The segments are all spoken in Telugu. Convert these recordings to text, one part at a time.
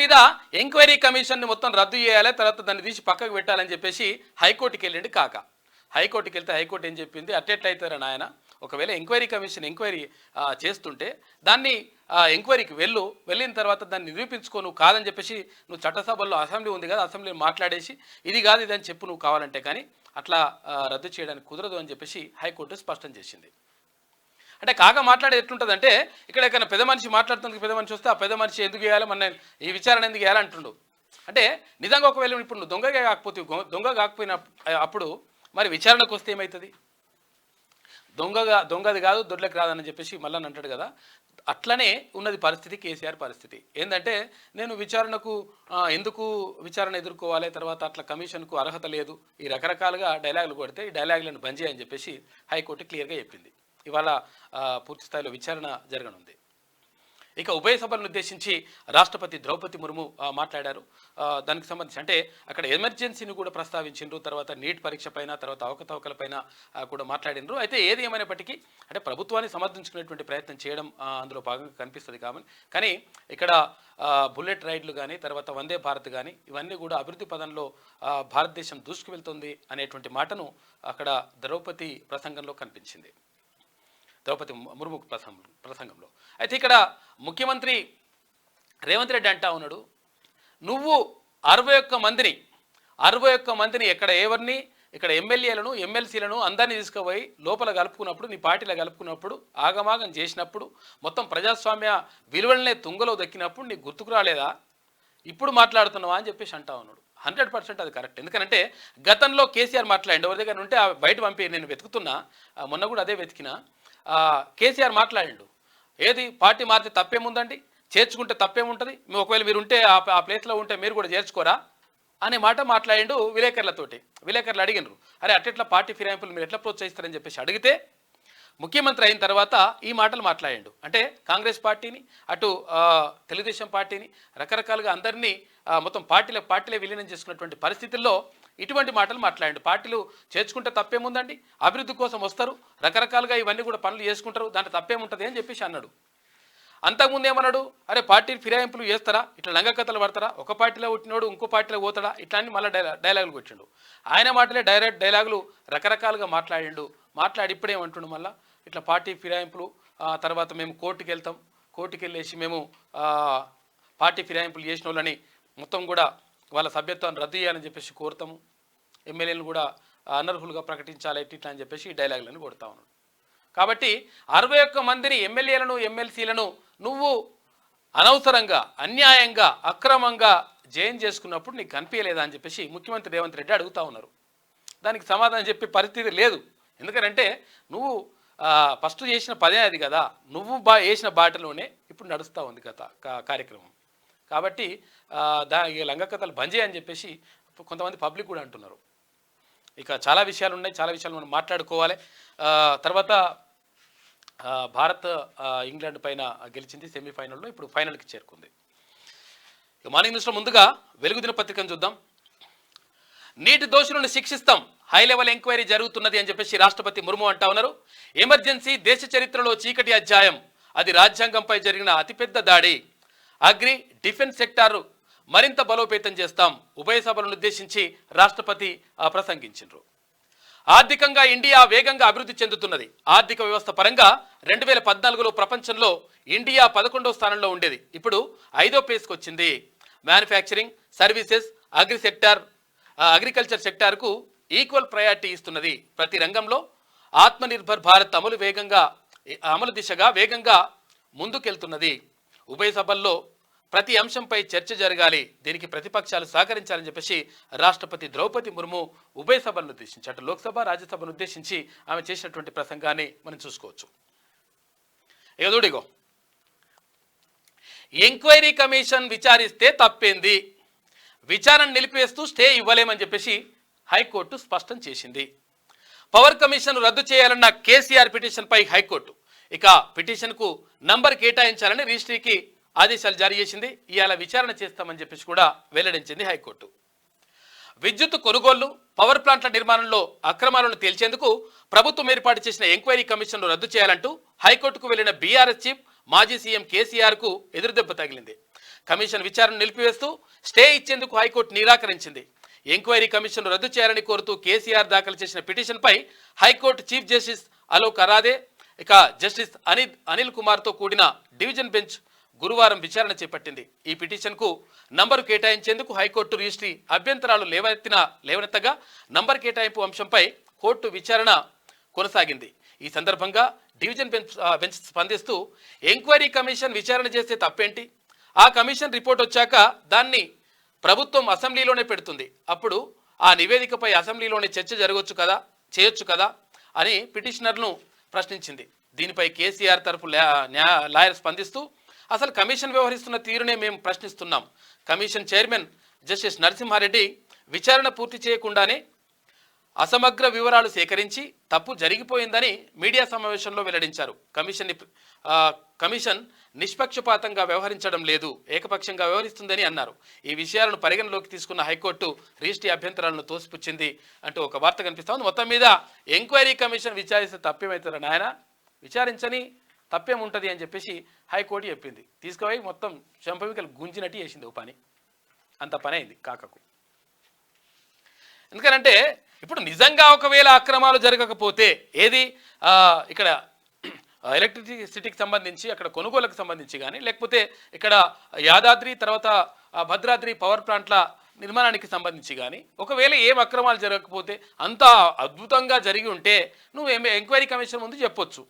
మీద ఎంక్వైరీ కమిషన్ని మొత్తం రద్దు చేయాలి, తర్వాత దాన్ని తీసి పక్కకు పెట్టాలని చెప్పేసి హైకోర్టుకి వెళ్ళండి కాక. హైకోర్టుకి వెళ్తే హైకోర్టు ఏం చెప్పింది, అట్టెట్లయితారా నాయన, ఒకవేళ ఎంక్వైరీ కమిషన్ ఎంక్వైరీ చేస్తుంటే దాన్ని ఎంక్వైరీకి వెళ్ళిన తర్వాత దాన్ని నిరూపించుకో, నువ్వు కాదని చెప్పేసి నువ్వు చట్టసభల్లో అసెంబ్లీ ఉంది కదా, అసెంబ్లీని మాట్లాడేసి ఇది కాదు ఇదని చెప్పు నువ్వు కావాలంటే, కానీ అట్లా రద్దు చేయడానికి కుదరదు అని చెప్పేసి హైకోర్టు స్పష్టం చేసింది. అంటే కాగా మాట్లాడేది ఎట్లుంటుందంటే, ఇక్కడ ఎక్కడైనా పెద్ద మనిషి మాట్లాడుతున్నందుకు పెద్ద మనిషి వస్తే ఆ పెద్ద మనిషి ఎందుకు వేయాలి, మన ఈ విచారణ ఎందుకు వేయాలంటుండు. అంటే నిజంగా ఒకవేళ ఇప్పుడు నువ్వు దొంగ కాకపోయిన అప్పుడు మరి విచారణకు వస్తే ఏమవుతుంది, దొంగది కాదు దొడ్లకు రాదని చెప్పేసి మళ్ళీ అంటాడు కదా. అట్లనే ఉన్నది పరిస్థితి, కేసీఆర్ పరిస్థితి ఏంటంటే, నేను విచారణకు ఎందుకు విచారణ ఎదుర్కోవాలి, తర్వాత అట్లా కమిషన్కు అర్హత లేదు, ఈ రకరకాలుగా డైలాగులు కొడితే ఈ డైలాగులను బంద్ చేయని చెప్పేసి హైకోర్టు క్లియర్గా చెప్పింది. ఇవాళ పూర్తి స్థాయిలో విచారణ జరగనుంది. ఇక ఉభయ సభలను ఉద్దేశించి రాష్ట్రపతి ద్రౌపది ముర్ము మాట్లాడారు. దానికి సంబంధించి అంటే అక్కడ ఎమర్జెన్సీని కూడా ప్రస్తావించిండ్రు, తర్వాత నీట్ పరీక్ష పైన, తర్వాత అవకతవకలపైన కూడా మాట్లాడినరు. అయితే ఏది ఏమైనప్పటికీ అంటే ప్రభుత్వాన్ని సమర్థించుకునేటువంటి ప్రయత్నం చేయడం అందులో భాగంగా కనిపిస్తుంది. కానీ ఇక్కడ బుల్లెట్ రైడ్లు కానీ, తర్వాత వందే భారత్ కానీ, ఇవన్నీ కూడా అభివృద్ధి పదంలో భారతదేశం దూసుకు వెళ్తుంది అనేటువంటి మాటను అక్కడ ద్రౌపది ప్రసంగంలో కనిపించింది, ద్రౌపది ముర్ము ప్రసంగంలో. అయితే ఇక్కడ ముఖ్యమంత్రి రేవంత్ రెడ్డి అంటా ఉన్నాడు, నువ్వు 61 మందిని ఇక్కడ ఎమ్మెల్యేలను ఎమ్మెల్సీలను అందరినీ తీసుకుపోయి లోపల కలుపుకున్నప్పుడు, నీ పార్టీలో కలుపుకున్నప్పుడు, ఆగమాగం చేసినప్పుడు, మొత్తం ప్రజాస్వామ్య విలువలనే తుంగలో దక్కినప్పుడు నీకు గుర్తుకు రాలేదా, ఇప్పుడు మాట్లాడుతున్నావా అని చెప్పేసి అంటా ఉన్నాడు. 100% అది కరెక్ట్. ఎందుకంటే గతంలో కేసీఆర్ మాట్లాడండి, ఎవరి దగ్గర ఉంటే బయట పంపి నేను వెతుకుతున్నా, మొన్న కూడా అదే వెతికినా, కేసీఆర్ మాట్లాడిండు, ఏది పార్టీ మారితే తప్పేముందండి, చేర్చుకుంటే తప్పేముంటుంది, ఒకవేళ మీరు ఉంటే ఆ ప్లేస్లో ఉంటే మీరు కూడా చేర్చుకోరా అనే మాట మాట్లాడిండు విలేకరులతోటి. విలేకరులు అడిగినరు, అరే అట్లా పార్టీ ఫిరాయింపులు మీరు ఎట్లా ప్రోత్సహిస్తారని చెప్పేసి అడిగితే ముఖ్యమంత్రి అయిన తర్వాత ఈ మాటలు మాట్లాడిండు. అంటే కాంగ్రెస్ పార్టీని, అటు తెలుగుదేశం పార్టీని, రకరకాలుగా అందరినీ మొత్తం పార్టీలే విలీనం చేసుకున్నటువంటి పరిస్థితుల్లో ఇటువంటి మాటలు మాట్లాడండి. పార్టీలు చేర్చుకుంటే తప్పేముందండి, అభివృద్ధి కోసం వస్తారు, రకరకాలుగా ఇవన్నీ కూడా పనులు చేసుకుంటారు, దాంట్లో తప్పేముంటుంది అని చెప్పేసి అన్నాడు. అంతకుముందు ఏమన్నాడు, అరే పార్టీ ఫిరాయింపులు చేస్తారా, ఇట్లా లంగకథలు పడతారా, ఒక పార్టీలో పుట్టినోడు ఇంకో పార్టీలో పోతాడా, ఇట్లా అని మళ్ళీ డైలాగులు కొట్టిండు. ఆయన మాటలే డైరెక్ట్ డైలాగులు రకరకాలుగా మాట్లాడి ఇప్పుడేమంటుండు మళ్ళీ, ఇట్లా పార్టీ ఫిరాయింపులు, తర్వాత మేము కోర్టుకి వెళ్ళేసి మేము పార్టీ ఫిరాయింపులు చేసిన వాళ్ళని మొత్తం కూడా వాళ్ళ సభ్యత్వాన్ని రద్దు చేయాలని చెప్పేసి కోరుతాము, ఎమ్మెల్యేలను కూడా అనర్హులుగా ప్రకటించాలి ఇట్లా అని చెప్పేసి ఈ డైలాగులను కొడతా ఉన్నాడు. కాబట్టి 61 మందిని ఎమ్మెల్యేలను ఎమ్మెల్సీలను నువ్వు అనవసరంగా, అన్యాయంగా, అక్రమంగా జైన్ చేసుకున్నప్పుడు నీకు కనిపించలేదా అని చెప్పేసి ముఖ్యమంత్రి రేవంత్ రెడ్డి అడుగుతా ఉన్నారు. దానికి సమాధానం చెప్పే పరిస్థితి లేదు. ఎందుకంటే నువ్వు ఫస్ట్ చేసిన పదే అది కదా, నువ్వు వేసిన బాటలోనే ఇప్పుడు నడుస్తూ ఉంది కార్యక్రమం. కాబట్టి లంగకథలు బంద్ చేయని చెప్పేసి కొంతమంది పబ్లిక్ కూడా అంటున్నారు. ఇక చాలా విషయాలు ఉన్నాయి, చాలా విషయాలు మనం మాట్లాడుకోవాలి. తర్వాత భారత్ ఇంగ్లాండ్ పైన గెలిచింది సెమీఫైనల్లో, ఇప్పుడు ఫైనల్కి చేరుకుంది. ఇక మార్నింగ్ న్యూస్లో ముందుగా వెలుగు దినపత్రికను చూద్దాం. నీటి దోషులను శిక్షిస్తాం, హై లెవెల్ ఎంక్వైరీ జరుగుతున్నది అని చెప్పేసి రాష్ట్రపతి ముర్ము అంటా ఉన్నారు. ఎమర్జెన్సీ దేశ చరిత్రలో చీకటి అధ్యాయం, అది రాజ్యాంగంపై జరిగిన అతిపెద్ద దాడి, అగ్రి డిఫెన్స్ సెక్టార్ మరింత బలోపేతం చేస్తాం, ఉభయ సభలను ఉద్దేశించి రాష్ట్రపతి ప్రసంగించారు. ఆర్థికంగా ఇండియా వేగంగా అభివృద్ధి చెందుతున్నది. ఆర్థిక వ్యవస్థ పరంగా 2014లో ప్రపంచంలో ఇండియా 11వ స్థానంలో ఉండేది, ఇప్పుడు 5వ ప్లేస్కి వచ్చింది. మ్యానుఫ్యాక్చరింగ్, సర్వీసెస్, అగ్రికల్చర్ సెక్టార్కు ఈక్వల్ ప్రయారిటీ ఇస్తున్నది. ప్రతి రంగంలో ఆత్మనిర్భర్ భారత్ అమలు దిశగా వేగంగా ముందుకెళ్తున్నది. ఉభయ సభల్లో ప్రతి అంశంపై చర్చ జరగాలి, దీనికి ప్రతిపక్షాలు సహకరించాలని చెప్పేసి రాష్ట్రపతి ద్రౌపది ముర్ము ఉభయ సభలను ఉద్దేశించి, అటు లోక్సభ రాజ్యసభను ఉద్దేశించి ఆమె చేసినటువంటి ప్రసంగాన్ని మనం చూసుకోవచ్చు. ఇదిగో ఎంక్వైరీ కమిషన్ విచారిస్తే తప్పేంది, విచారణ నిలిపివేస్తూ స్టే ఇవ్వలేమని చెప్పేసి హైకోర్టు స్పష్టం చేసింది. పవర్ కమిషన్ రద్దు చేయాలన్న కేసీఆర్ పిటిషన్పై హైకోర్టు ఇక పిటిషన్కు నంబర్ కేటాయించాలని రిజిస్ట్రీకి ఆదేశాలు జారీ చేసింది. ఇవాళ విచారణ చేస్తామని చెప్పేసి కూడా వెల్లడించింది హైకోర్టు. విద్యుత్ కొనుగోళ్లు, పవర్ ప్లాంట్ల నిర్మాణంలో అక్రమాలను తేల్చేందుకు ప్రభుత్వం ఏర్పాటు చేసిన ఎంక్వైరీ కమిషన్ను రద్దు చేయాలంటూ హైకోర్టుకు వెళ్లిన బీఆర్ఎస్ చీఫ్ మాజీ సీఎం కేసీఆర్కు ఎదురుదెబ్బ తగిలింది. కమిషన్ విచారణ నిలిపివేస్తూ స్టే ఇచ్చేందుకు హైకోర్టు నిరాకరించింది. ఎంక్వైరీ కమిషన్ రద్దు చేయాలని కోరుతూ కేసీఆర్ దాఖలు చేసిన పిటిషన్పై high court chief justice Alok Aradhe ఇక జస్టిస్ అనిల్ కుమార్తో కూడిన డివిజన్ బెంచ్ గురువారం విచారణ చేపట్టింది. ఈ పిటిషన్కు నంబరు కేటాయించేందుకు హైకోర్టు రిజిస్ట్రీ అభ్యంతరాలు లేవనెత్తగా నంబర్ కేటాయింపు అంశంపై కోర్టు విచారణ కొనసాగింది. ఈ సందర్భంగా డివిజన్ బెంచ్ స్పందిస్తూ ఎంక్వైరీ కమిషన్ విచారణ చేస్తే తప్పేంటి, ఆ కమిషన్ రిపోర్ట్ వచ్చాక దాన్ని ప్రభుత్వం అసెంబ్లీలోనే పెడుతుంది, అప్పుడు ఆ నివేదికపై అసెంబ్లీలోనే చర్చ చేయొచ్చు కదా అని పిటిషనర్ను ప్రశ్నించింది. దీనిపై కేసీఆర్ తరఫు లాయర్ స్పందిస్తూ అసలు కమిషన్ వ్యవహరిస్తున్న తీరునే మేము ప్రశ్నిస్తున్నాం. కమిషన్ చైర్మన్ జస్టిస్ నరసింహారెడ్డి విచారణ పూర్తి చేయకుండానే అసమగ్ర వివరాలు సేకరించి తప్పు జరిగిపోయిందని మీడియా సమావేశంలో వెల్లడించారు. కమిషన్ నిష్పక్షపాతంగా వ్యవహరించడం లేదు, ఏకపక్షంగా వ్యవహరిస్తుందని అన్నారు. ఈ విషయాలను పరిగణలోకి తీసుకున్న హైకోర్టు రిజిస్ట్రీ అభ్యంతరాలను తోసిపుచ్చింది అంటూ ఒక వార్త కనిపిస్తోంది. మొత్తం మీద ఎంక్వైరీ కమిషన్ విచారిస్తే తప్పేమవుతారా నాయన, విచారించని తప్పేముంటుంది అని చెప్పేసి హైకోర్టు చెప్పింది. తీసుకుపోయి మొత్తం చెంపవికలు గుంజినట్టు చేసింది ఓ పని, అంత పని అయింది కాకకు. ఎందుకనంటే ఇప్పుడు నిజంగా ఒకవేళ అక్రమాలు జరగకపోతే ఏది ఇక్కడ ఎలక్ట్రిసిటీకి సంబంధించి అక్కడ కొనుగోలుకు సంబంధించి కానీ లేకపోతే ఇక్కడ యాదాద్రి తర్వాత భద్రాద్రి పవర్ ప్లాంట్ల నిర్మాణానికి సంబంధించి కానీ ఒకవేళ ఏం అక్రమాలు జరగకపోతే అంత అద్భుతంగా జరిగి ఉంటే నువ్వు ఎంక్వైరీ కమిషన్ ముందు చెప్పొచ్చు,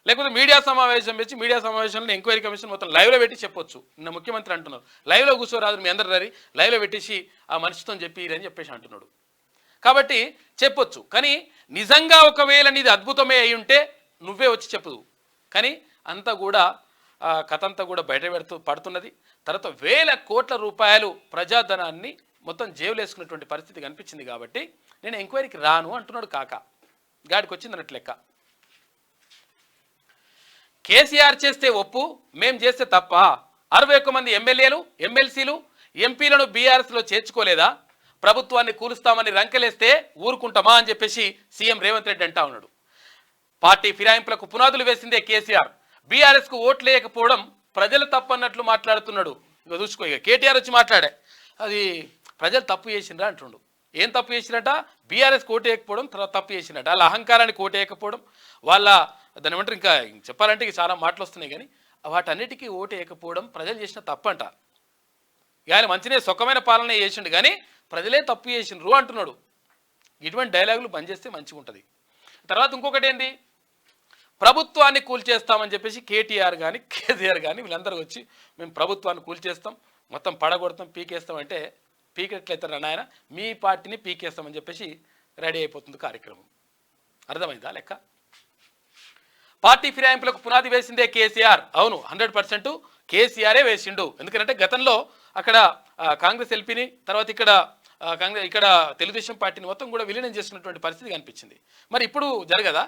లేకపోతే మీడియా సమావేశం పెట్టి మీడియా సమావేశంలో ఎంక్వైరీ కమిషన్ మొత్తం లైవ్లో పెట్టి చెప్పొచ్చు. నిన్న ముఖ్యమంత్రి అంటున్నారు లైవ్లో కూర్చోరాదు మీ అందరు రరి లైవ్లో పెట్టేసి ఆ మనిషితో చెప్పిరని చెప్పేసి అంటున్నాడు. కాబట్టి చెప్పొచ్చు, కానీ నిజంగా ఒకవేళ నీది అద్భుతమే అయి ఉంటే నువ్వే వచ్చి చెప్పదు. కానీ అంతా కూడా కథ అంతా కూడా బయట పడుతున్నది. తర్వాత వేల కోట్ల రూపాయలు ప్రజాధనాన్ని మొత్తం జేబులు వేసుకున్నటువంటి పరిస్థితి కనిపించింది. కాబట్టి నేను ఎంక్వైరీకి రాను అంటున్నాడు కాక, గాడికి వచ్చింది అన్నట్టు లెక్క. కేసీఆర్ చేస్తే ఒప్పు, మేం చేస్తే తప్ప, 61 మంది ఎమ్మెల్యేలు ఎమ్మెల్సీలు ఎంపీలను బీఆర్ఎస్లో చేర్చుకోలేదా, ప్రభుత్వాన్ని కూలుస్తామని రంకెలేస్తే ఊరుకుంటామా అని చెప్పేసి సీఎం రేవంత్ రెడ్డి అంటా ఉన్నాడు. పార్టీ ఫిరాయింపులకు పునాదులు వేసిందే కేసీఆర్, బీఆర్ఎస్కు ఓట్లు వేయకపోవడం ప్రజలు తప్పన్నట్లు మాట్లాడుతున్నాడు. ఇక చూసుకో, ఇక కేటీఆర్ వచ్చి మాట్లాడే అది ప్రజలు తప్పు చేసిండ్రా అంటుండు. ఏం తప్పు చేసినట్ట, బీఆర్ఎస్కి ఓటు వేయకపోవడం తర్వాత తప్పు చేసినట్ట, వాళ్ళ అహంకారానికి ఓటు వేయకపోవడం, వాళ్ళ దాని ఏమంటారు ఇంకా చెప్పాలంటే చాలా మాటలు వస్తున్నాయి కానీ వాటన్నిటికీ ఓటు వేయకపోవడం ప్రజలు చేసిన తప్పంట. ఆయన మంచినే సుఖమైన పాలన చేసిండు కానీ ప్రజలే తప్పు చేసిండ్రు అంటున్నాడు. ఇటువంటి డైలాగులు బంద్ చేస్తే మంచిగా ఉంటుంది. తర్వాత ఇంకొకటి ఏంది, ప్రభుత్వాన్ని కూల్చేస్తామని చెప్పేసి కేటీఆర్ కానీ కేసీఆర్ కానీ వీళ్ళందరూ వచ్చి మేము ప్రభుత్వాన్ని కూల్చేస్తాం, మొత్తం పడగొడతాం, పీకేస్తామంటే పీకెట్లయితారు నాయన, మీ పార్టీని పీకేస్తామని చెప్పేసి రెడీ అయిపోతుంది కార్యక్రమం. అర్థమైందా లెక్క? పార్టీ ఫిరాయింపులకు పునాది వేసిందే కేసీఆర్. అవును, 100% కేసీఆరే వేసిండు. ఎందుకంటే గతంలో అక్కడ కాంగ్రెస్ ఎల్పీని తర్వాత ఇక్కడ తెలుగుదేశం పార్టీని మొత్తం కూడా విలీనం చేస్తున్నటువంటి పరిస్థితి కనిపించింది. మరి ఇప్పుడు జరగదా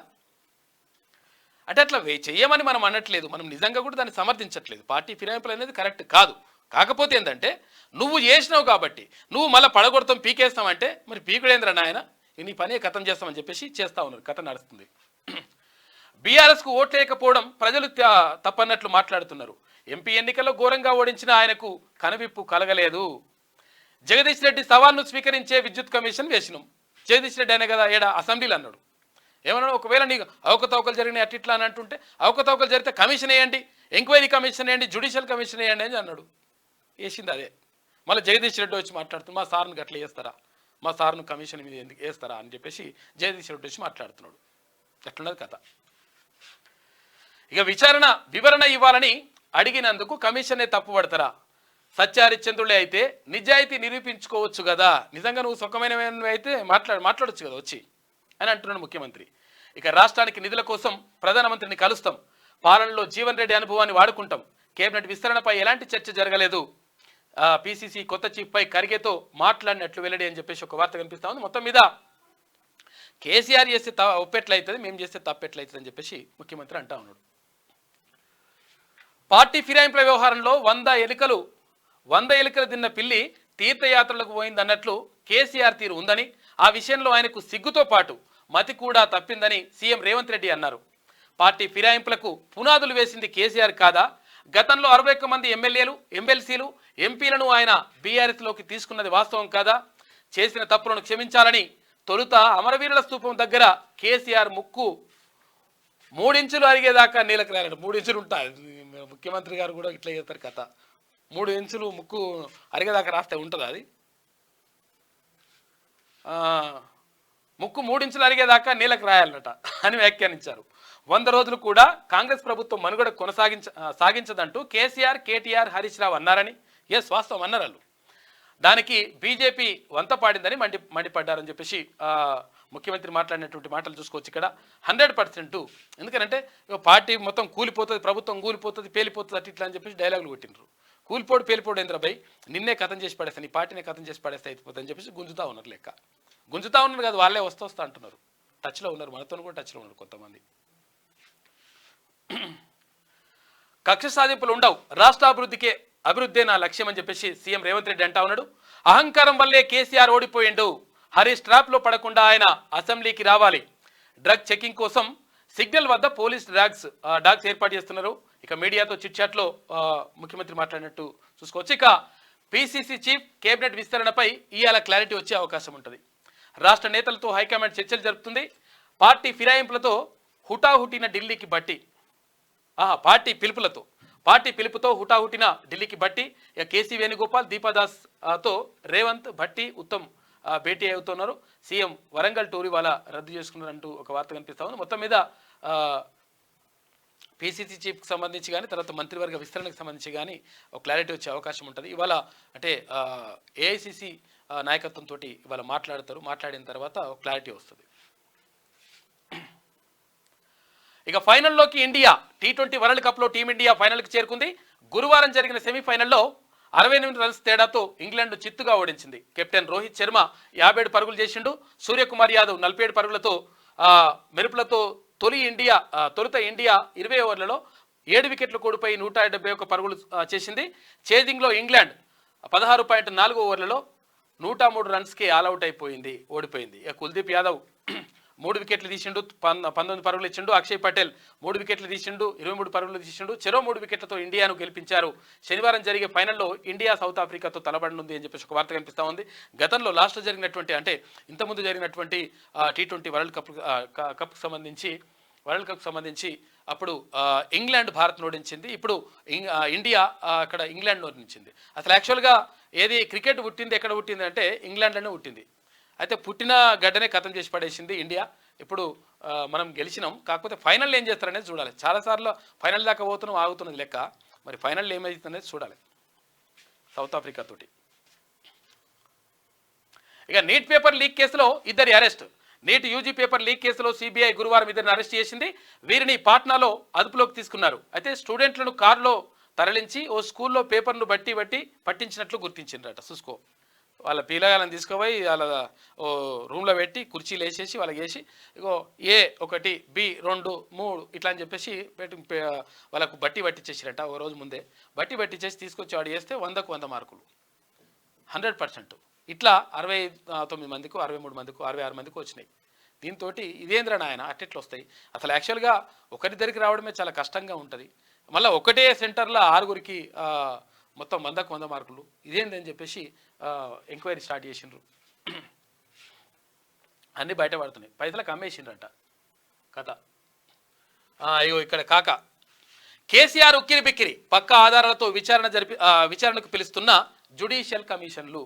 అంటే అట్లా చెయ్యమని మనం అనట్లేదు, మనం నిజంగా కూడా దాన్ని సమర్థించట్లేదు. పార్టీ ఫిరాయింపులు అనేది కరెక్ట్ కాదు. కాకపోతే ఏంటంటే నువ్వు చేసినావు కాబట్టి నువ్వు మళ్ళీ పడగొడతాం పీకేస్తామంటే మరి పీకుడేంద్ర నాయన, నీ పనే కథం చేస్తామని చెప్పేసి చేస్తా ఉన్నారు, కథ నడుస్తుంది. బీఆర్ఎస్కు ఓట్లు వేయకపోవడం ప్రజలు తప్పన్నట్లు మాట్లాడుతున్నారు. ఎంపీ ఎన్నికల్లో ఘోరంగా ఓడించిన ఆయనకు కనువిప్పు కలగలేదు. జగదీష్ రెడ్డి సవాల్ను స్వీకరించే విద్యుత్ కమిషన్ వేసినాం. జగదీష్ రెడ్డి అయినా కదా ఏడా అసెంబ్లీలో అన్నాడు, ఏమన్నాడు, ఒకవేళ నీకు అవకతవకలు జరిగినాయి అట్లా అని అంటుంటే అవకతవకలు జరిగితే కమిషన్ వేయండి, ఎంక్వైరీ కమిషన్ వేయండి, జ్యుడిషియల్ కమిషన్ వేయండి అని అన్నాడు. వేసింది అదే. మళ్ళీ జగదీష్ రెడ్డి వచ్చి మాట్లాడుతున్నాడు, మా సార్ను గట్ల వేస్తారా, మా సార్ను కమిషన్ మీద ఎందుకు వేస్తారా అని చెప్పేసి జగదీష్ రెడ్డి వచ్చి మాట్లాడుతున్నాడు. ఎట్లున్నది కథ. ఇక వివరణ ఇవ్వాలని అడిగినందుకు కమిషనే తప్పుపడతారా? సత్యహరిశ్చంద్రులే అయితే నిజాయితీ నిరూపించుకోవచ్చు కదా, నిజంగా నువ్వు సుఖమైనవి అయితే మాట్లాడొచ్చు కదా వచ్చి అని అంటున్నాడు ముఖ్యమంత్రి. ఇక రాష్ట్రానికి నిధుల కోసం ప్రధానమంత్రిని కలుస్తాం, పాలనలో జీవన్ రెడ్డి అనుభవాన్ని వాడుకుంటాం, కేబినెట్ విస్తరణపై ఎలాంటి చర్చ జరగలేదు, పిసిసి కొత్త చీఫ్పై ఖర్గేతో మాట్లాడినట్లు వెల్లడి అని చెప్పేసి ఒక వార్త కనిపిస్తా ఉంది. మొత్తం మీద కేసీఆర్ చేస్తే ఒప్పెట్లయితుంది, మేము చేస్తే తప్పెట్లయితుంది అని చెప్పేసి ముఖ్యమంత్రి అంటా ఉన్నాడు. పార్టీ ఫిరాయింపుల వ్యవహారంలో 100 ఎలుకలు తిన్న పిల్లి తీర్థయాత్రలకు పోయిందన్నట్లు కేసీఆర్ తీరు ఉందని, ఆ విషయంలో ఆయనకు సిగ్గుతో పాటు మతి కూడా తప్పిందని సీఎం రేవంత్ రెడ్డి అన్నారు. పార్టీ ఫిరాయింపులకు పునాదులు వేసింది కేసీఆర్ కాదా, గతంలో 61 మంది ఎమ్మెల్యేలు ఎమ్మెల్సీలు ఎంపీలను ఆయన బీఆర్ఎస్లోకి తీసుకున్నది వాస్తవం కాదా? చేసిన తప్పులను క్షమించాలని తొలుత అమరవీరుల స్తూపం దగ్గర కేసీఆర్ ముక్కు 3 ఇంచులు అరిగేదాకా నీళ్ళకి రాలండి. 3 ఇంచులు ఉంటాయి. ముఖ్యమంత్రి గారు కూడా ఇట్లా చేస్తారు కథ. 3 ఇంచులు ముక్కు అరిగేదాకా రాస్తే ఉంటుంది అది. ముక్కు 3 ఇంచులు అరిగేదాకా నీళ్ళకి రాయాలన్నట అని వ్యాఖ్యానించారు. 100 రోజులు కూడా కాంగ్రెస్ ప్రభుత్వం మనుగడ సాగించదంటూ కేసీఆర్, కేటీఆర్, హరీష్ రావు అన్నారని, వాస్తవం అన్నారు వాళ్ళు. దానికి బీజేపీ వంత పాడిందని మండిపడ్డారని చెప్పేసి ముఖ్యమంత్రి మాట్లాడినటువంటి మాటలు చూసుకోవచ్చు ఇక్కడ. 100%. ఎందుకంటే పార్టీ మొత్తం కూలిపోతుంది, ప్రభుత్వం కూలిపోతుంది, పేలిపోతుంది అటు ఇట్లా అని చెప్పేసి డైలాగులు కొట్టిండ్రు. కూలిపోడు పేలిపోడు ఏంద్రబాయ్, నిన్నే కథం చేసి పడేస్తాను, ఈ పార్టీనే కథం చేసి పడేస్తే అయిపోతుంది అని చెప్పేసి గుంజుతా ఉన్నారు. లెక్క గుంజుతా ఉన్నారు కదా, వాళ్ళే వస్తా అంటున్నారు. టచ్లో ఉన్నారు, మనతో కూడా టచ్లో ఉన్నారు కొంతమంది. కక్ష సాధింపులు ఉండవు, రాష్ట్ర అభివృద్ధే నా లక్ష్యం అని చెప్పేసి సీఎం రేవంత్ రెడ్డి అంటా ఉన్నాడు. అహంకారం వల్లే కేసీఆర్ ఓడిపోయిండు, హరీష్ ట్రాప్లో పడకుండా ఆయన అసెంబ్లీకి రావాలి. డ్రగ్ చెకింగ్ కోసం సిగ్నల్ వద్ద పోలీస్ డాగ్స్ ఏర్పాటు చేస్తున్నారు. ఇక మీడియాతో చిట్చాట్లో ముఖ్యమంత్రి మాట్లాడినట్టు చూసుకోవచ్చు. ఇక పీసీసీ చీఫ్ కేబినెట్ విస్తరణపై ఇవాళ క్లారిటీ వచ్చే అవకాశం ఉంటుంది. రాష్ట్ర నేతలతో హైకమాండ్ చర్చలు జరుపుతుంది. పార్టీ ఫిరాయింపులతో హుటాహుటిన ఢిల్లీకి బట్టి పార్టీ పిలుపుతో హుటాహుటిన ఢిల్లీకి బట్టి. ఇక కేసీ వేణుగోపాల్, దీపాదాస్ తో రేవంత్, భట్టి, ఉత్తమ్ భేటీ అవుతున్నారు. సీఎం వరంగల్ టూర్ వాళ్ళ రద్దు చేసుకున్నారంటూ ఒక వార్త కనిపిస్తా ఉంది. మొత్తం మీద పీసీసీ చీఫ్కి సంబంధించి కానీ తర్వాత మంత్రివర్గ విస్తరణకు సంబంధించి కానీ ఒక క్లారిటీ వచ్చే అవకాశం ఉంటుంది. ఇవాళ అంటే ఏఐసిసి నాయకత్వంతో ఇవాళ మాట్లాడిన తర్వాత ఒక క్లారిటీ వస్తుంది. ఇక ఫైనల్లోకి ఇండియా. T20 వరల్డ్ కప్లో టీమిండియా ఫైనల్కి చేరుకుంది. గురువారం జరిగిన సెమీఫైనల్లో 68 రన్స్ తేడాతో ఇంగ్లాండ్ చిత్తుగా ఓడించింది. కెప్టెన్ రోహిత్ శర్మ 57 పరుగులు చేసిండు. సూర్యకుమార్ యాదవ్ 47 పరుగులతో మెరుపులతో తొలుత ఇండియా 20 ఓవర్లలో 7 వికెట్లు కోల్పోయి 171 పరుగులు చేసింది. చేజింగ్లో ఇంగ్లాండ్ 16.4 ఓవర్లలో 103 రన్స్కి ఆల్అవుట్ ఓడిపోయింది. ఇక కుల్దీప్ యాదవ్ 3 వికెట్లు తీసిండు, 19 పరుగులు ఇచ్చిండు. అక్షయ్ పటేల్ 3 వికెట్లు తీసిండు, 23 పరుగులు తీసిండు. చెరో 3 వికెట్లతో ఇండియాను గెలిపించారు. శనివారం జరిగే ఫైనల్లో ఇండియా సౌత్ ఆఫ్రికాతో తలబడనుంది అని చెప్పేసి ఒక వార్త కనిపిస్తూ ఉంది. గతంలో లాస్ట్ జరిగినటువంటి అంటే ఇంతకుముందు జరిగినటువంటి T20 వరల్డ్ కప్కి సంబంధించి అప్పుడు ఇంగ్లాండ్ భారత్ ఓడించింది. ఇప్పుడు ఇండియా అక్కడ ఇంగ్లాండ్ ఓడించింది. అసలు యాక్చువల్గా ఏది క్రికెట్ పుట్టింది ఎక్కడ పుట్టింది అంటే ఇంగ్లాండ్లోనే పుట్టింది. అయితే పుట్టిన గడ్డనే ఖతం చేసి పడేసింది ఇండియా. ఇప్పుడు మనం గెలిచినాం, కాకపోతే ఫైనల్ ఏం చేస్తారనేది చూడాలి. చాలాసార్లు ఫైనల్ దాకా ఆగుతున్నది లెక్క. మరి ఫైనల్ ఏమవుతుందనేది చూడాలి సౌత్ ఆఫ్రికా తోటి. ఇక నీట్ పేపర్ లీక్ కేసులో 2 arrest. NEET UG paper leak కేసులో సిబిఐ గురువారం 2 అరెస్ట్ చేసింది. వీరిని పాట్నాలో అదుపులోకి తీసుకున్నారు. అయితే స్టూడెంట్లను కారులో తరలించి ఓ స్కూల్లో పేపర్ను పట్టించినట్లు గుర్తించిండ్రట. చూసుకో, వాళ్ళ పిల్లగాళ్ళని తీసుకుపోయి వాళ్ళ రూమ్లో పెట్టి కుర్చీలు వేసేసి వాళ్ళకి వేసి ఇగో A1 B2 3 ఇట్లా అని చెప్పేసి వాళ్ళకు పట్టించేసిరట. ఒక రోజు ముందే పట్టించేసి తీసుకొచ్చి వాడు వేస్తే 100కు 100 మార్కులు 100%. ఇట్లా 69 మందికి 63 మందికి 66 మందికి వచ్చినాయి. దీంతో ఇదేంద్ర నాయన అట్టెట్లు వస్తాయి. అసలు యాక్చువల్గా ఒకరి దగ్గరికి రావడమే చాలా కష్టంగా ఉంటుంది. మళ్ళీ ఒకటే సెంటర్లో 6గురికి మొత్తం 100కు 100 మార్కులు. ఇదేందని చెప్పేసి ఎంక్వైరీ స్టార్ట్ చేసిండ్రు. అన్నీ బయటపడుతున్నాయి. పైసలకు అమ్మేసిండ్రంట కథ. అయ్యో ఇక్కడ కాక కేసీఆర్ ఉక్కిరి బిక్కిరి. పక్క ఆధారాలతో విచారణకు పిలుస్తున్న జ్యుడిషియల్ కమిషన్లు